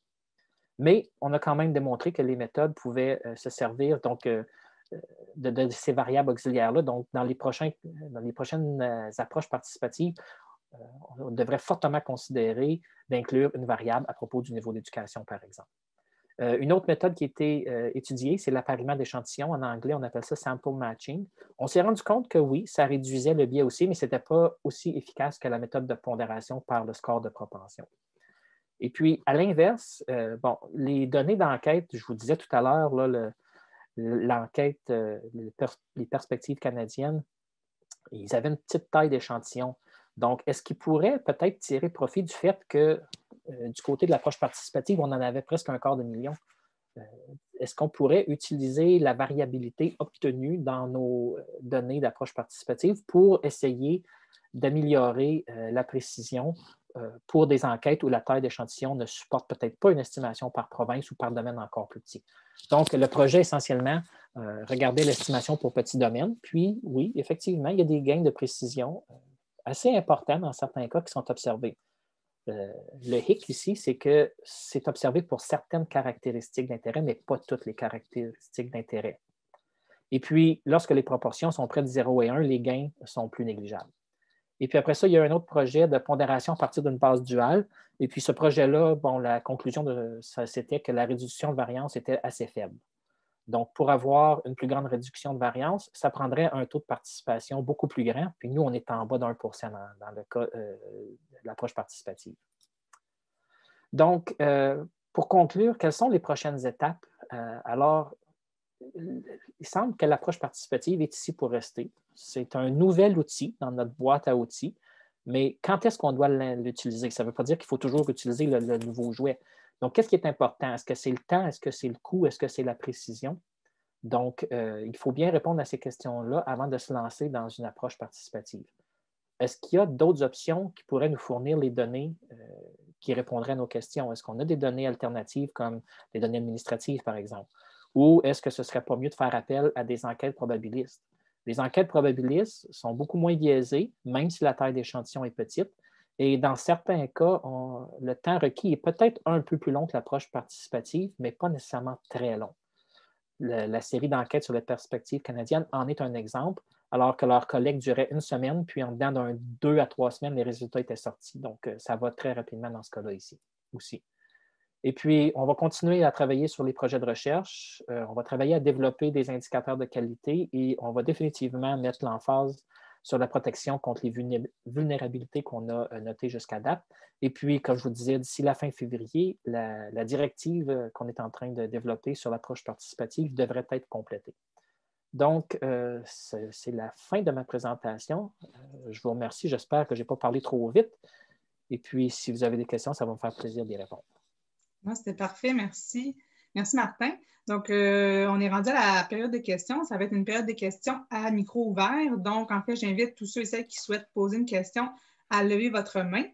Mais on a quand même démontré que les méthodes pouvaient se servir donc, de ces variables auxiliaires-là. Donc, dans les prochaines approches participatives, on devrait fortement considérer d'inclure une variable à propos du niveau d'éducation, par exemple. Une autre méthode qui a été étudiée, c'est l'appariement d'échantillons. En anglais, on appelle ça sample matching. On s'est rendu compte que oui, ça réduisait le biais aussi, mais ce n'était pas aussi efficace que la méthode de pondération par le score de propension. Et puis, à l'inverse, bon, les données d'enquête, je vous disais tout à l'heure, l'enquête, les perspectives canadiennes, ils avaient une petite taille d'échantillon. Donc, est-ce qu'ils pourraient peut-être tirer profit du fait que du côté de l'approche participative, on en avait presque 250 000 est-ce qu'on pourrait utiliser la variabilité obtenue dans nos données d'approche participative pour essayer d'améliorer la précision pour des enquêtes où la taille d'échantillon ne supporte peut-être pas une estimation par province ou par domaine encore plus petit. Donc, le projet, essentiellement, regarder l'estimation pour petits domaines. Puis, oui, effectivement, il y a des gains de précision assez importants dans certains cas qui sont observés. Le hic ici, c'est que c'est observé pour certaines caractéristiques d'intérêt, mais pas toutes les caractéristiques d'intérêt. Et puis, lorsque les proportions sont près de 0 et 1, les gains sont plus négligeables. Et puis après ça, il y a un autre projet de pondération à partir d'une base duale. Et puis ce projet-là, bon, la conclusion de ça, c'était que la réduction de variance était assez faible. Donc, pour avoir une plus grande réduction de variance, ça prendrait un taux de participation beaucoup plus grand. Puis nous, on est en bas d'1 dans le cas de l'approche participative. Donc, pour conclure, quelles sont les prochaines étapes? Alors, il semble que l'approche participative est ici pour rester. C'est un nouvel outil dans notre boîte à outils, mais quand est-ce qu'on doit l'utiliser? Ça ne veut pas dire qu'il faut toujours utiliser le nouveau jouet. Donc, qu'est-ce qui est important? Est-ce que c'est le temps? Est-ce que c'est le coût? Est-ce que c'est la précision? Donc, il faut bien répondre à ces questions-là avant de se lancer dans une approche participative. Est-ce qu'il y a d'autres options qui pourraient nous fournir les données qui répondraient à nos questions? Est-ce qu'on a des données alternatives comme des données administratives, par exemple? Ou est-ce que ce ne serait pas mieux de faire appel à des enquêtes probabilistes? Les enquêtes probabilistes sont beaucoup moins biaisées, même si la taille d'échantillon est petite. Et dans certains cas, le temps requis est peut-être un peu plus long que l'approche participative, mais pas nécessairement très long. La série d'enquêtes sur les perspectives canadiennes en est un exemple, alors que leur collecte durait une semaine, puis en dedans d'un 2 à 3 semaines, les résultats étaient sortis. Donc, ça va très rapidement dans ce cas-là ici aussi. Et puis, on va continuer à travailler sur les projets de recherche. On va travailler à développer des indicateurs de qualité et on va définitivement mettre l'emphase sur la protection contre les vulnérabilités qu'on a notées jusqu'à date. Et puis, comme je vous disais, d'ici la fin février, la directive qu'on est en train de développer sur l'approche participative devrait être complétée. Donc, c'est la fin de ma présentation. Je vous remercie. J'espère que je n'ai pas parlé trop vite. Et puis, si vous avez des questions, ça va me faire plaisir d'y répondre. Non, c'était parfait, merci. Merci, Martin. Donc, on est rendu à la période de questions. Ça va être une période de questions à micro ouvert. Donc, en fait, j'invite tous ceux et celles qui souhaitent poser une question à lever votre main.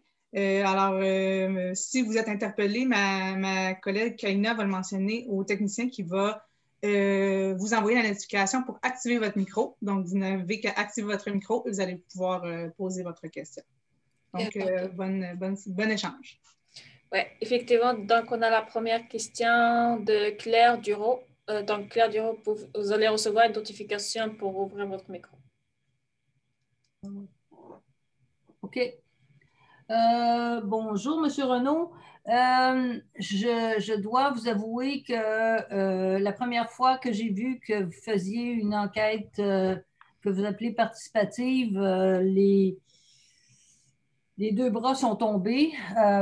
Si vous êtes interpellé, ma collègue Kaina va le mentionner au technicien qui va vous envoyer la notification pour activer votre micro. Donc, vous n'avez qu'à activer votre micro et vous allez pouvoir poser votre question. Donc, bon échange. Oui, effectivement. Donc, on a la première question de Claire Duro. Donc, Claire Duro, vous allez recevoir une notification pour ouvrir votre micro. OK. Bonjour, M. Renaud. Je dois vous avouer que la première fois que j'ai vu que vous faisiez une enquête que vous appelez participative, les deux bras sont tombés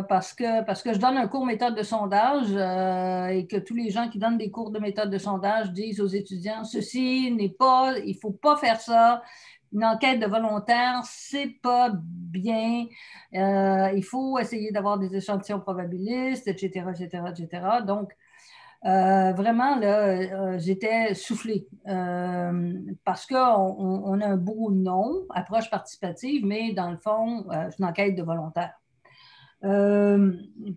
parce que je donne un cours méthode de sondage et que tous les gens qui donnent des cours de méthode de sondage disent aux étudiants, ceci n'est pas, il ne faut pas faire ça. Une enquête de volontaire, c'est pas bien. Il faut essayer d'avoir des échantillons probabilistes, etc., etc., etc. Donc, vraiment, là, j'étais soufflée parce qu'on a un beau nom, approche participative, mais dans le fond, c'est une enquête de volontaire.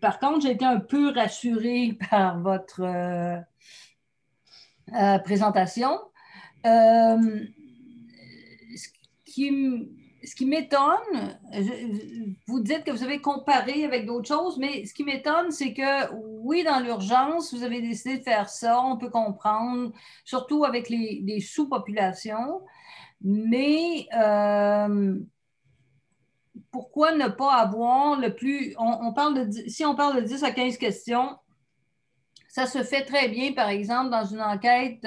Par contre, j'ai été un peu rassurée par votre présentation. Ce qui m'étonne, vous dites que vous avez comparé avec d'autres choses, mais ce qui m'étonne, c'est que oui, dans l'urgence, vous avez décidé de faire ça, on peut comprendre, surtout avec les sous-populations, mais pourquoi ne pas avoir le plus... si on parle de 10 à 15 questions, ça se fait très bien, par exemple, dans une enquête...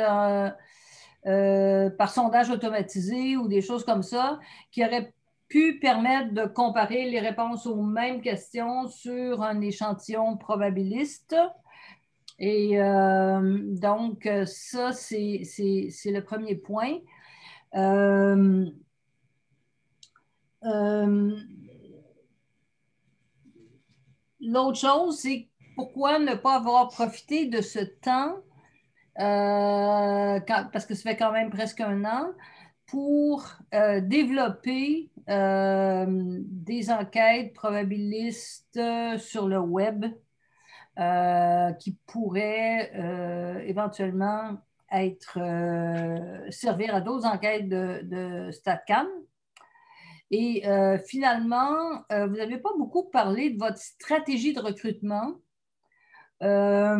par sondage automatisé ou des choses comme ça, qui auraient pu permettre de comparer les réponses aux mêmes questions sur un échantillon probabiliste. Et donc, ça, c'est le premier point. L'autre chose, c'est pourquoi ne pas avoir profité de ce temps, parce que ça fait quand même presque un an, pour développer des enquêtes probabilistes sur le web qui pourraient éventuellement servir à d'autres enquêtes de StatCan. Et finalement, vous n'avez pas beaucoup parlé de votre stratégie de recrutement. Je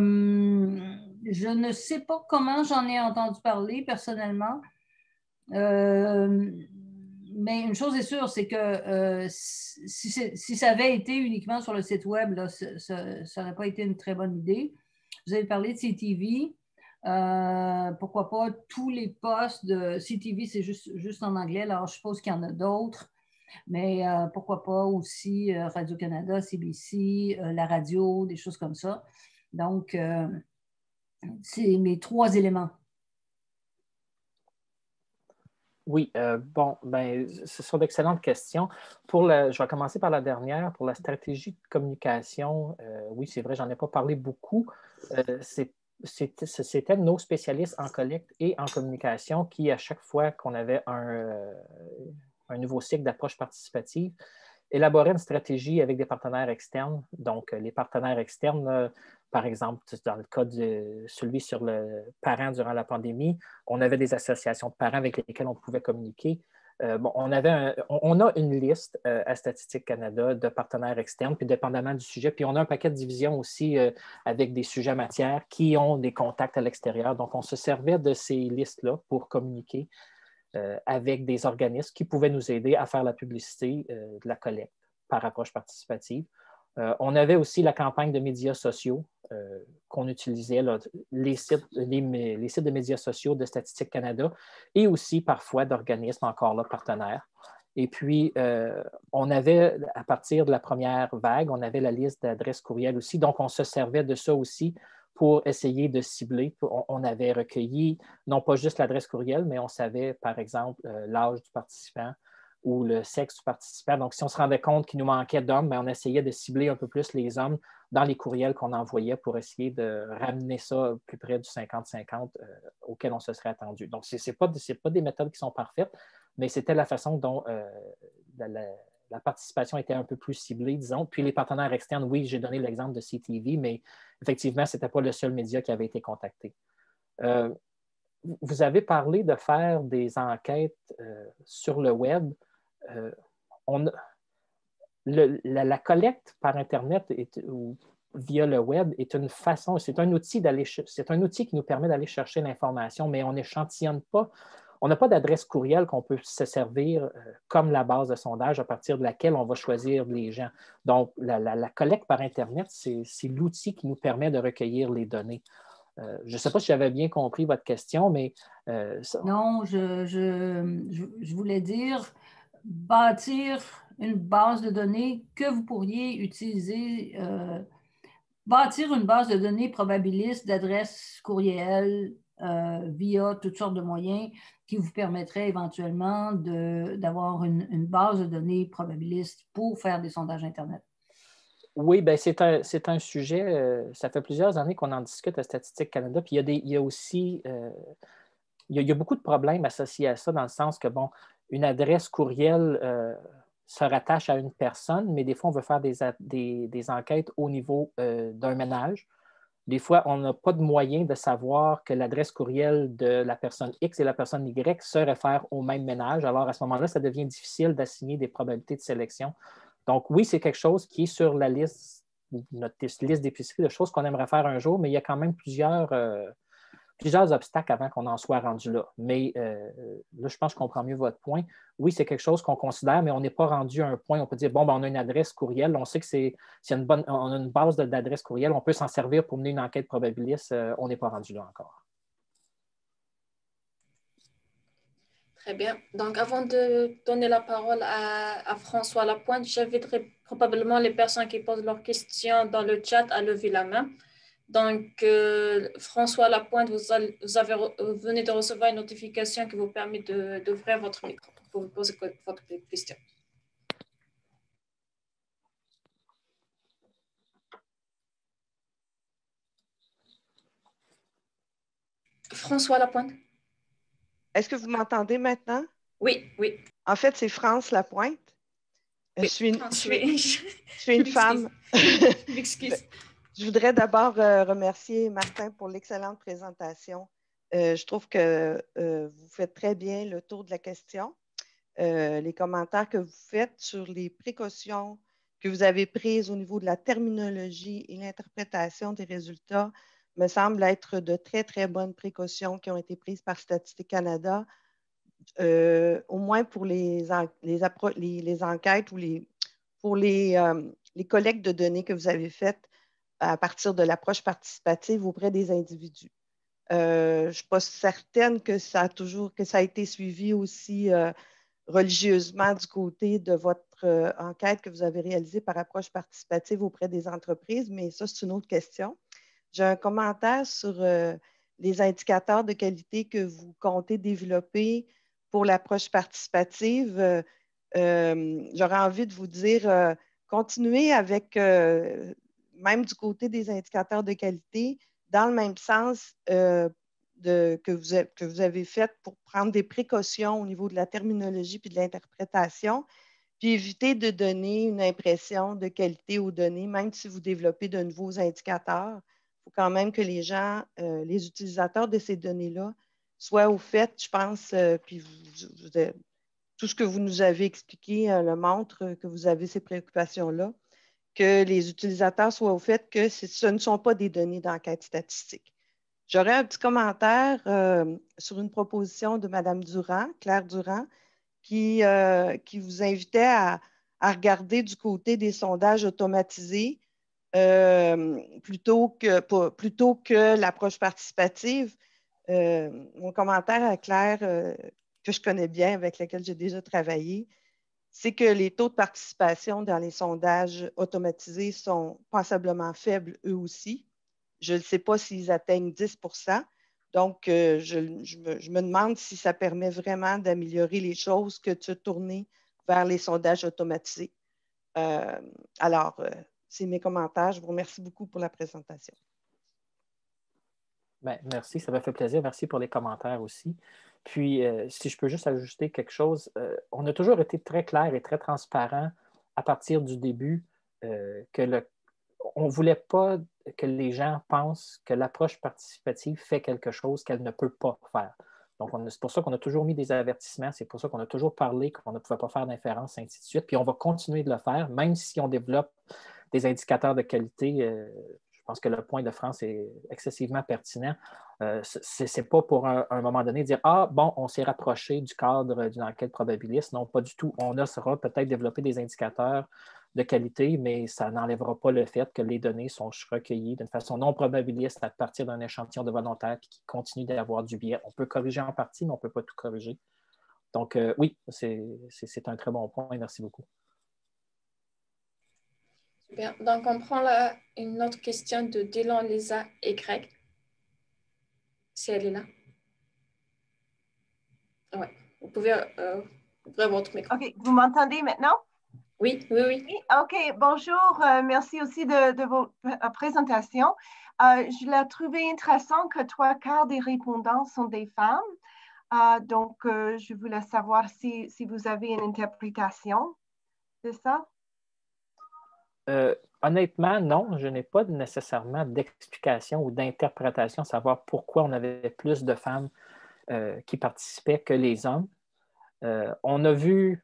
ne sais pas comment j'en ai entendu parler personnellement. Mais une chose est sûre, c'est que si ça avait été uniquement sur le site web, là, ça n'aurait pas été une très bonne idée. Vous avez parlé de CTV. Pourquoi pas tous les postes de CTV, c'est juste en anglais. Alors, je suppose qu'il y en a d'autres. Mais pourquoi pas aussi Radio-Canada, CBC, la radio, des choses comme ça. Donc, c'est mes 3 éléments. Oui, bon, ben, ce sont d'excellentes questions. Je vais commencer par la dernière. Pour la stratégie de communication, oui, c'est vrai, j'en ai pas parlé beaucoup. C'était nos spécialistes en collecte et en communication qui, à chaque fois qu'on avait un nouveau cycle d'approche participative, élaboraient une stratégie avec des partenaires externes. Donc, les partenaires externes, par exemple, dans le cas de celui sur le parent durant la pandémie, on avait des associations de parents avec lesquelles on pouvait communiquer. Bon, on a une liste à Statistique Canada de partenaires externes, puis dépendamment du sujet, puis on a un paquet de divisions aussi avec des sujets matières qui ont des contacts à l'extérieur. Donc, on se servait de ces listes-là pour communiquer avec des organismes qui pouvaient nous aider à faire la publicité de la collecte par approche participative. On avait aussi la campagne de médias sociaux qu'on utilisait, là, les sites de médias sociaux de Statistique Canada et aussi parfois d'organismes encore là partenaires. Et puis, on avait, à partir de la première vague, on avait la liste d'adresses courriel aussi. Donc, on se servait de ça aussi pour essayer de cibler. On avait recueilli non pas juste l'adresse courriel, mais on savait, par exemple, l'âge du participant ou le sexe du participant. Donc, si on se rendait compte qu'il nous manquait d'hommes, on essayait de cibler un peu plus les hommes dans les courriels qu'on envoyait pour essayer de ramener ça plus près du 50-50 auquel on se serait attendu. Donc, ce n'est pas des méthodes qui sont parfaites, mais c'était la façon dont la participation était un peu plus ciblée, disons. Puis les partenaires externes, oui, j'ai donné l'exemple de CTV, mais effectivement, ce n'était pas le seul média qui avait été contacté. Vous avez parlé de faire des enquêtes sur le web. La collecte par Internet ou via le web est une façon, c'est un outil qui nous permet d'aller chercher l'information, mais on n'échantillonne pas. On n'a pas d'adresse courriel qu'on peut se servir comme la base de sondage à partir de laquelle on va choisir les gens. Donc, la collecte par Internet, c'est l'outil qui nous permet de recueillir les données. Je ne sais pas si j'avais bien compris votre question, mais... Non, je voulais dire bâtir une base de données que vous pourriez utiliser, bâtir une base de données probabiliste d'adresses courriel via toutes sortes de moyens qui vous permettraient éventuellement d'avoir une base de données probabiliste pour faire des sondages Internet. Oui, bien, c'est un sujet, ça fait plusieurs années qu'on en discute à Statistique Canada, puis il y a aussi, il y a beaucoup de problèmes associés à ça, dans le sens que, bon, une adresse courriel se rattache à une personne, mais des fois, on veut faire des enquêtes au niveau d'un ménage. Des fois, on n'a pas de moyen de savoir que l'adresse courriel de la personne X et la personne Y se réfèrent au même ménage. Alors, à ce moment-là, ça devient difficile d'assigner des probabilités de sélection. Donc, oui, c'est quelque chose qui est sur la liste, notre liste d'épicerie de choses qu'on aimerait faire un jour, mais il y a quand même plusieurs obstacles avant qu'on en soit rendu là. Mais là, je pense que je comprends mieux votre point. Oui, c'est quelque chose qu'on considère, mais on n'est pas rendu à un point où on peut dire, bon, ben, on a une adresse courriel, on sait que on a une base d'adresse courriel, on peut s'en servir pour mener une enquête probabiliste. On n'est pas rendu là encore. Très bien. Donc, avant de donner la parole à François Lapointe, j'inviterai probablement les personnes qui posent leurs questions dans le chat à lever la main. Donc, François Lapointe, vous venez de recevoir une notification qui vous permet d'ouvrir votre micro pour vous poser votre question. François Lapointe. Est-ce que vous m'entendez maintenant? Oui, oui. En fait, c'est France Lapointe. Oui, je suis une femme. Je m'excuse. Je voudrais d'abord remercier Martin pour l'excellente présentation. Je trouve que vous faites très bien le tour de la question. Les commentaires que vous faites sur les précautions que vous avez prises au niveau de la terminologie et l'interprétation des résultats me semblent être de très, très bonnes précautions qui ont été prises par Statistique Canada, au moins pour les enquêtes ou pour les collectes de données que vous avez faites à partir de l'approche participative auprès des individus. Je ne suis pas certaine que ça a été suivi aussi religieusement du côté de votre enquête que vous avez réalisée par approche participative auprès des entreprises, mais ça, c'est une autre question. J'ai un commentaire sur les indicateurs de qualité que vous comptez développer pour l'approche participative. J'aurais envie de vous dire, continuez avec, même du côté des indicateurs de qualité, dans le même sens que vous avez fait pour prendre des précautions au niveau de la terminologie puis de l'interprétation, puis éviter de donner une impression de qualité aux données, même si vous développez de nouveaux indicateurs. Il faut quand même que les gens, les utilisateurs de ces données-là, soient au fait, je pense, puis tout ce que vous nous avez expliqué le montre que vous avez ces préoccupations-là, que les utilisateurs soient au fait que ce ne sont pas des données d'enquête statistique. J'aurais un petit commentaire sur une proposition de Mme Durand, Claire Durand, qui vous invitait à regarder du côté des sondages automatisés plutôt que l'approche participative. Mon commentaire à Claire, que je connais bien, avec laquelle j'ai déjà travaillé, c'est que les taux de participation dans les sondages automatisés sont passablement faibles eux aussi. Je ne sais pas s'ils atteignent 10 %. Donc, je me demande si ça permet vraiment d'améliorer les choses que de se tourner vers les sondages automatisés. Alors, c'est mes commentaires. Je vous remercie beaucoup pour la présentation. Bien, merci, ça m'a fait plaisir. Merci pour les commentaires aussi. Puis, si je peux juste ajouter quelque chose, on a toujours été très clair et très transparent à partir du début on ne voulait pas que les gens pensent que l'approche participative fait quelque chose qu'elle ne peut pas faire. Donc, c'est pour ça qu'on a toujours mis des avertissements, c'est pour ça qu'on a toujours parlé qu'on ne pouvait pas faire d'inférence, ainsi de suite. Puis, on va continuer de le faire, même si on développe des indicateurs de qualité. Je pense que le point de France est excessivement pertinent. Ce n'est pas pour un moment donné dire « Ah, bon, on s'est rapproché du cadre d'une enquête probabiliste ». Non, pas du tout. On osera peut-être développer des indicateurs de qualité, mais ça n'enlèvera pas le fait que les données sont recueillies d'une façon non probabiliste à partir d'un échantillon de volontaires qui continue d'avoir du biais. On peut corriger en partie, mais on ne peut pas tout corriger. Donc, oui, c'est un très bon point. Merci beaucoup. Bien. Donc, on prend là une autre question de Dylan, Lisa et Greg. Si elle est là. Oui, vous pouvez ouvrir votre micro. OK, vous m'entendez maintenant? Oui, oui, oui. OK, bonjour. Merci aussi de votre présentation. Je l'ai trouvé intéressant que 3/4 des répondants sont des femmes. Donc, je voulais savoir si vous avez une interprétation de ça. Honnêtement, non, je n'ai pas nécessairement d'explication ou d'interprétation, savoir pourquoi on avait plus de femmes qui participaient que les hommes. On a vu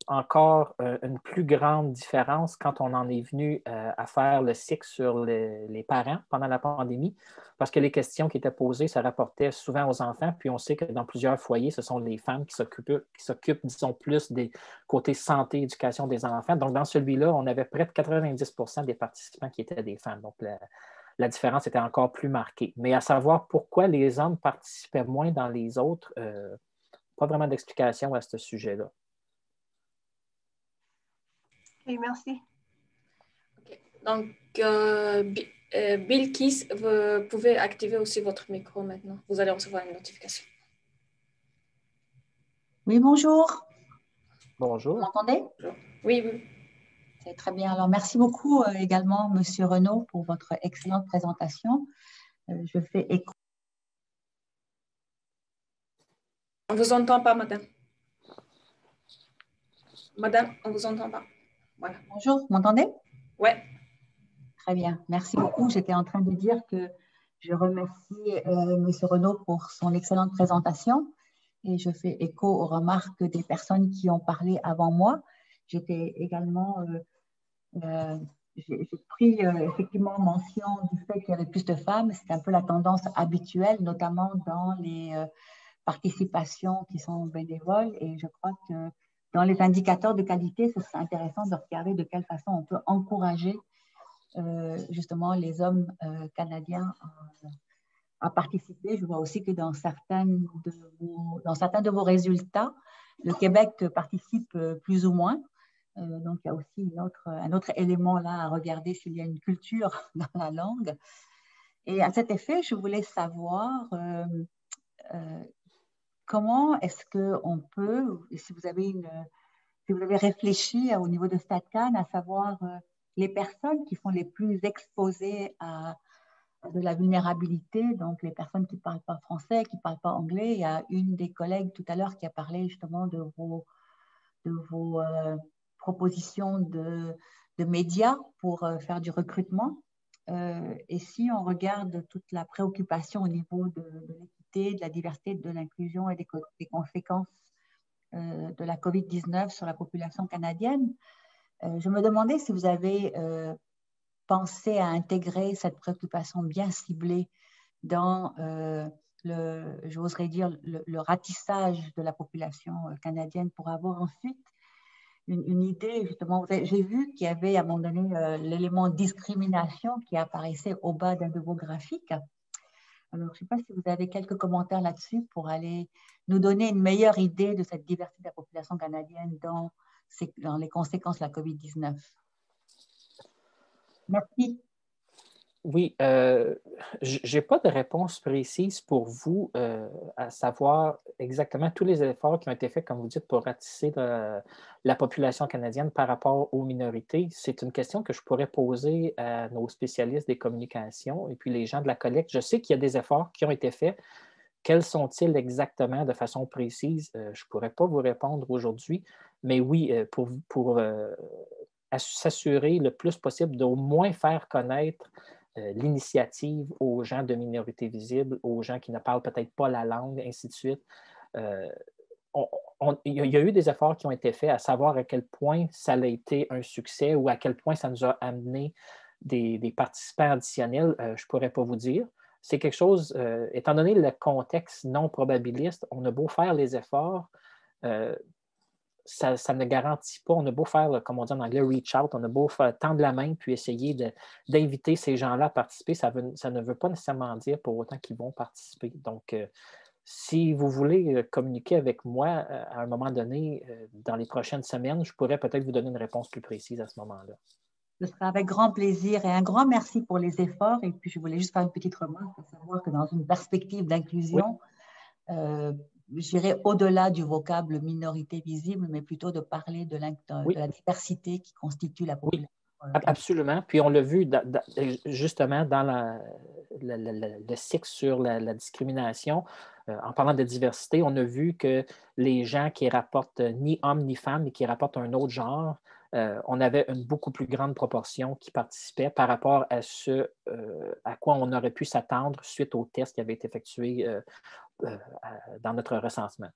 encore une plus grande différence quand on en est venu à faire le cycle sur les parents pendant la pandémie, parce que les questions qui étaient posées se rapportaient souvent aux enfants, puis on sait que dans plusieurs foyers, ce sont les femmes qui s'occupent, disons, plus des côtés santé, éducation des enfants. Donc, dans celui-là, on avait près de 90 % des participants qui étaient des femmes. Donc, la différence était encore plus marquée. Mais à savoir pourquoi les hommes participaient moins dans les autres, pas vraiment d'explication à ce sujet-là. OK, merci. Okay. Donc, Bilkis, vous pouvez activer aussi votre micro maintenant. Vous allez recevoir une notification. Oui, bonjour. Bonjour. Vous m'entendez? Oui, oui. C'est très bien. Alors, merci beaucoup également, Monsieur Renaud, pour votre excellente présentation. Je fais écho. On ne vous entend pas, madame. Madame, on ne vous entend pas. Voilà. Bonjour, vous m'entendez? Oui. Très bien. Merci beaucoup. J'étais en train de dire que je remercie Monsieur Renaud pour son excellente présentation et je fais écho aux remarques des personnes qui ont parlé avant moi. J'étais également... j'ai pris effectivement mention du fait qu'il y avait plus de femmes. C'est un peu la tendance habituelle, notamment dans les participations qui sont bénévoles. Et je crois que dans les indicateurs de qualité, ce serait intéressant de regarder de quelle façon on peut encourager justement les hommes canadiens à participer. Je vois aussi que dans certains de vos résultats, le Québec participe plus ou moins. Donc, il y a aussi un autre élément là à regarder s'il y a une culture dans la langue. Et à cet effet, je voulais savoir comment est-ce qu'on peut, si vous avez réfléchi au niveau de StatCan, à savoir les personnes qui sont les plus exposées à de la vulnérabilité, donc les personnes qui ne parlent pas français, qui ne parlent pas anglais. Il y a une des collègues tout à l'heure qui a parlé justement de vos propositions de médias pour faire du recrutement. Et si on regarde toute la préoccupation au niveau de l'équité, de la diversité, de l'inclusion et des conséquences de la COVID-19 sur la population canadienne, je me demandais si vous avez pensé à intégrer cette préoccupation bien ciblée dans j'oserais dire, le ratissage de la population canadienne pour avoir ensuite une idée, justement. J'ai vu qu'il y avait à un moment donné l'élément discrimination qui apparaissait au bas d'un de vos graphiques. Alors, je ne sais pas si vous avez quelques commentaires là-dessus pour aller nous donner une meilleure idée de cette diversité de la population canadienne dans les conséquences de la COVID-19. Merci. Oui, je n'ai pas de réponse précise pour vous à savoir exactement tous les efforts qui ont été faits, comme vous dites, pour ratisser la population canadienne par rapport aux minorités. C'est une question que je pourrais poser à nos spécialistes des communications et puis les gens de la collecte. Je sais qu'il y a des efforts qui ont été faits. Quels sont-ils exactement de façon précise? Je ne pourrais pas vous répondre aujourd'hui, mais oui, pour s'assurer le plus possible d'au moins faire connaître l'initiative aux gens de minorités visibles, aux gens qui ne parlent peut-être pas la langue, ainsi de suite. Il y a eu des efforts qui ont été faits à savoir à quel point ça a été un succès ou à quel point ça nous a amené des participants additionnels, je ne pourrais pas vous dire. C'est quelque chose, étant donné le contexte non probabiliste, on a beau faire les efforts, ça ne garantit pas, on a beau faire, comme on dit en anglais, reach out, on a beau tendre la main puis essayer d'inviter ces gens-là à participer, ça ne veut pas nécessairement dire pour autant qu'ils vont participer. Donc, si vous voulez communiquer avec moi à un moment donné, dans les prochaines semaines, je pourrais peut-être vous donner une réponse plus précise à ce moment-là. Ce sera avec grand plaisir et un grand merci pour les efforts. Et puis, je voulais juste faire une petite remarque, à savoir que dans une perspective d'inclusion, j'irai au-delà du vocable minorité visible, mais plutôt de parler de la diversité qui constitue la population. Oui, absolument. Puis on l'a vu justement dans le cycle sur la discrimination. En parlant de diversité, on a vu que les gens qui rapportent ni hommes ni femmes, mais qui rapportent un autre genre, on avait une beaucoup plus grande proportion qui participait par rapport à ce à quoi on aurait pu s'attendre suite aux tests qui avaient été effectués dans notre recensement.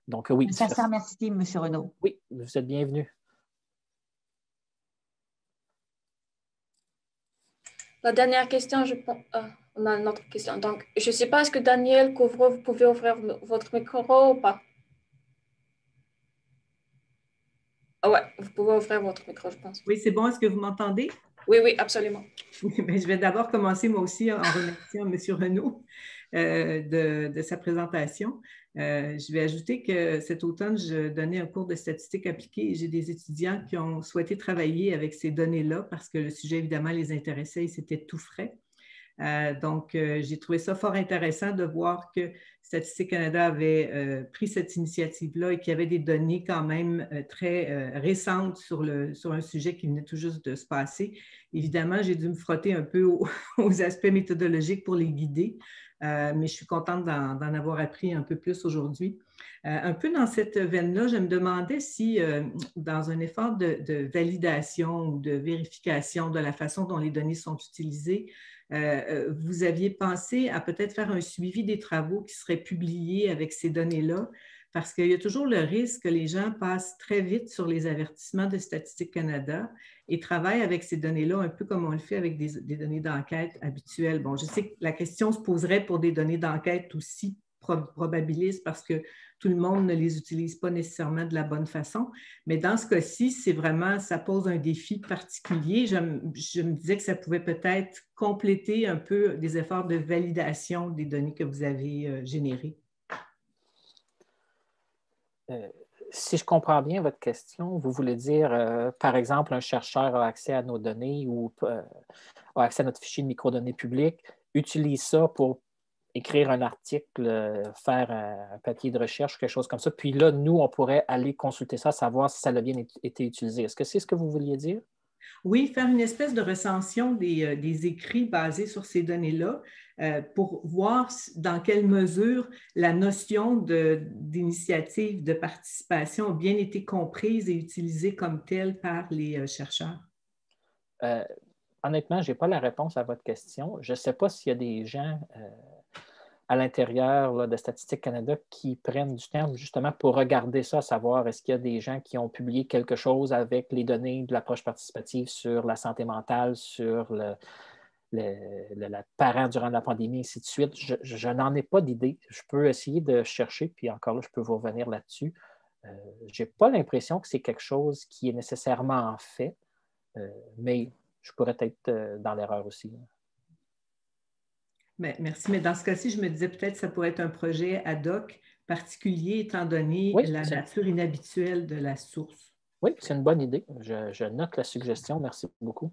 Donc, oui. Un sincère merci, M. Renaud. Oui, vous êtes bienvenu. La dernière question, je pense. On a une autre question. Donc, je ne sais pas, est-ce que Daniel Couvreau, vous pouvez ouvrir votre micro ou pas? Ah ouais, vous pouvez ouvrir votre micro, je pense. Oui, c'est bon. Est-ce que vous m'entendez? Oui, oui, absolument. Je vais d'abord commencer moi aussi en remerciant M. Renaud. de sa présentation. Je vais ajouter que cet automne, je donnais un cours de statistique appliquée et j'ai des étudiants qui ont souhaité travailler avec ces données-là parce que le sujet, évidemment, les intéressait et c'était tout frais. Donc, j'ai trouvé ça fort intéressant de voir que Statistique Canada avait pris cette initiative-là et qu'il y avait des données quand même très récentes sur un sujet qui venait tout juste de se passer. Évidemment, j'ai dû me frotter un peu aux aspects méthodologiques pour les guider, mais je suis contente d'en avoir appris un peu plus aujourd'hui. Un peu dans cette veine-là, je me demandais si, dans un effort de validation ou de vérification de la façon dont les données sont utilisées, vous aviez pensé à peut-être faire un suivi des travaux qui seraient publiés avec ces données-là, parce qu'il y a toujours le risque que les gens passent très vite sur les avertissements de Statistique Canada et travaillent avec ces données-là un peu comme on le fait avec des données d'enquête habituelles. Bon, je sais que la question se poserait pour des données d'enquête aussi probabilistes parce que tout le monde ne les utilise pas nécessairement de la bonne façon. Mais dans ce cas-ci, c'est vraiment, ça pose un défi particulier. Je me disais que ça pouvait peut-être compléter un peu des efforts de validation des données que vous avez générées. Si je comprends bien votre question, vous voulez dire, par exemple, un chercheur a accès à nos données ou a accès à notre fichier de microdonnées publiques, utilise ça pour écrire un article, faire un papier de recherche, quelque chose comme ça. Puis là, nous, on pourrait aller consulter ça, savoir si ça a bien été utilisé. Est-ce que c'est ce que vous vouliez dire? Oui, faire une espèce de recension des écrits basés sur ces données-là pour voir dans quelle mesure la notion d'initiative, de participation a bien été comprise et utilisée comme telle par les chercheurs. Honnêtement, je n'ai pas la réponse à votre question. Je ne sais pas s'il y a des gens à l'intérieur de Statistique Canada qui prennent du temps justement pour regarder ça, savoir est-ce qu'il y a des gens qui ont publié quelque chose avec les données de l'approche participative sur la santé mentale, sur la parent durant la pandémie, et ainsi de suite. Je n'en ai pas d'idée. Je peux essayer de chercher, puis encore là, je peux vous revenir là-dessus. Je n'ai pas l'impression que c'est quelque chose qui est nécessairement fait, mais je pourrais être dans l'erreur aussi. Bien, merci, mais dans ce cas-ci, je me disais peut-être que ça pourrait être un projet ad hoc particulier étant donné la nature inhabituelle de la source. Oui, c'est une bonne idée. Je note la suggestion. Merci beaucoup.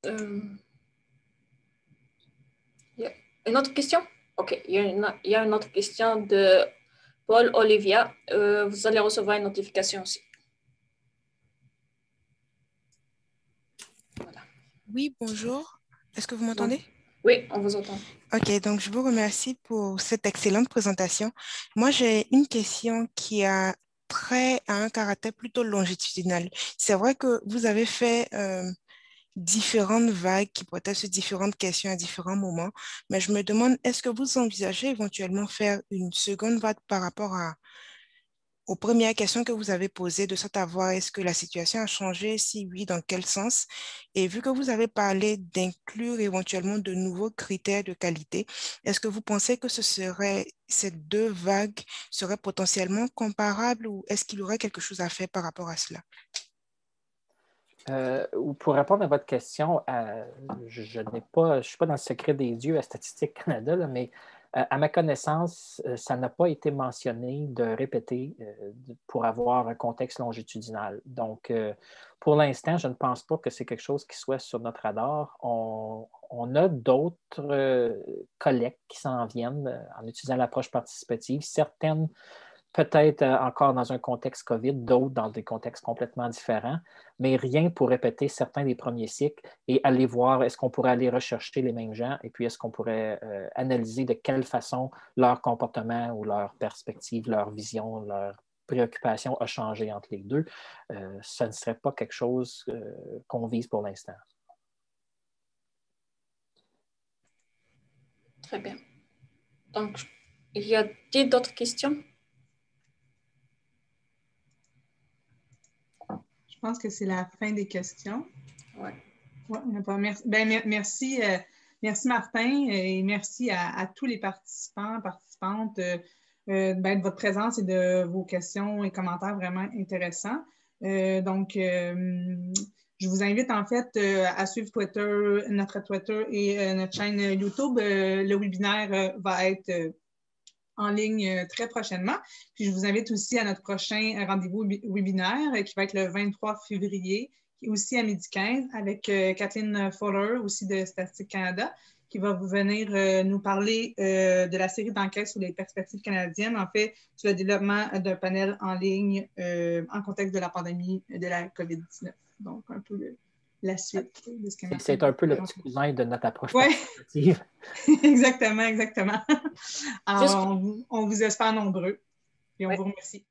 Une autre question? OK, il y a une autre question de Paul Olivia. Vous allez recevoir une notification aussi. Voilà. Oui, bonjour. Est-ce que vous m'entendez? Oui, on vous entend. OK, donc je vous remercie pour cette excellente présentation. Moi, j'ai une question qui a trait à un caractère plutôt longitudinal. C'est vrai que vous avez fait différentes vagues qui portaient sur différentes questions à différents moments, mais je me demande, est-ce que vous envisagez éventuellement faire une seconde vague par rapport aux premières questions que vous avez posées, de savoir est-ce que la situation a changé, si oui, dans quel sens? Et vu que vous avez parlé d'inclure éventuellement de nouveaux critères de qualité, est-ce que vous pensez que ces deux vagues seraient potentiellement comparables ou est-ce qu'il y aurait quelque chose à faire par rapport à cela? Pour répondre à votre question, je ne suis pas dans le secret des dieux à Statistique Canada, là, mais à ma connaissance, ça n'a pas été mentionné de répéter pour avoir un contexte longitudinal. Donc, pour l'instant, je ne pense pas que c'est quelque chose qui soit sur notre radar. On a d'autres collectes qui s'en viennent en utilisant l'approche participative. Certaines peut-être encore dans un contexte COVID, d'autres dans des contextes complètement différents, mais rien pour répéter certains des premiers cycles et aller voir est-ce qu'on pourrait aller rechercher les mêmes gens et puis est-ce qu'on pourrait analyser de quelle façon leur comportement ou leur perspective, leur vision, leur préoccupation a changé entre les deux. Ce ne serait pas quelque chose qu'on vise pour l'instant. Très bien. Donc, il y a d'autres questions? Je pense que c'est la fin des questions. Oui. Ouais, merci, merci Martin et merci à tous les participants, participantes de votre présence et de vos questions et commentaires vraiment intéressants. Donc, je vous invite en fait à suivre notre Twitter et notre chaîne YouTube. Le webinaire va être en ligne très prochainement. Puis je vous invite aussi à notre prochain rendez-vous webinaire qui va être le 23 février, qui est aussi à 12h15 avec Kathleen Fuller, aussi de Statistique Canada, qui va venir nous parler de la série d'enquêtes sur les perspectives canadiennes, en fait, sur le développement d'un panel en ligne en contexte de la pandémie de la COVID-19. Donc, un peu la suite de ce que c'est un peu le petit cousin de notre approche ouais. participative. Exactement, exactement. Alors, on vous espère nombreux et on vous remercie.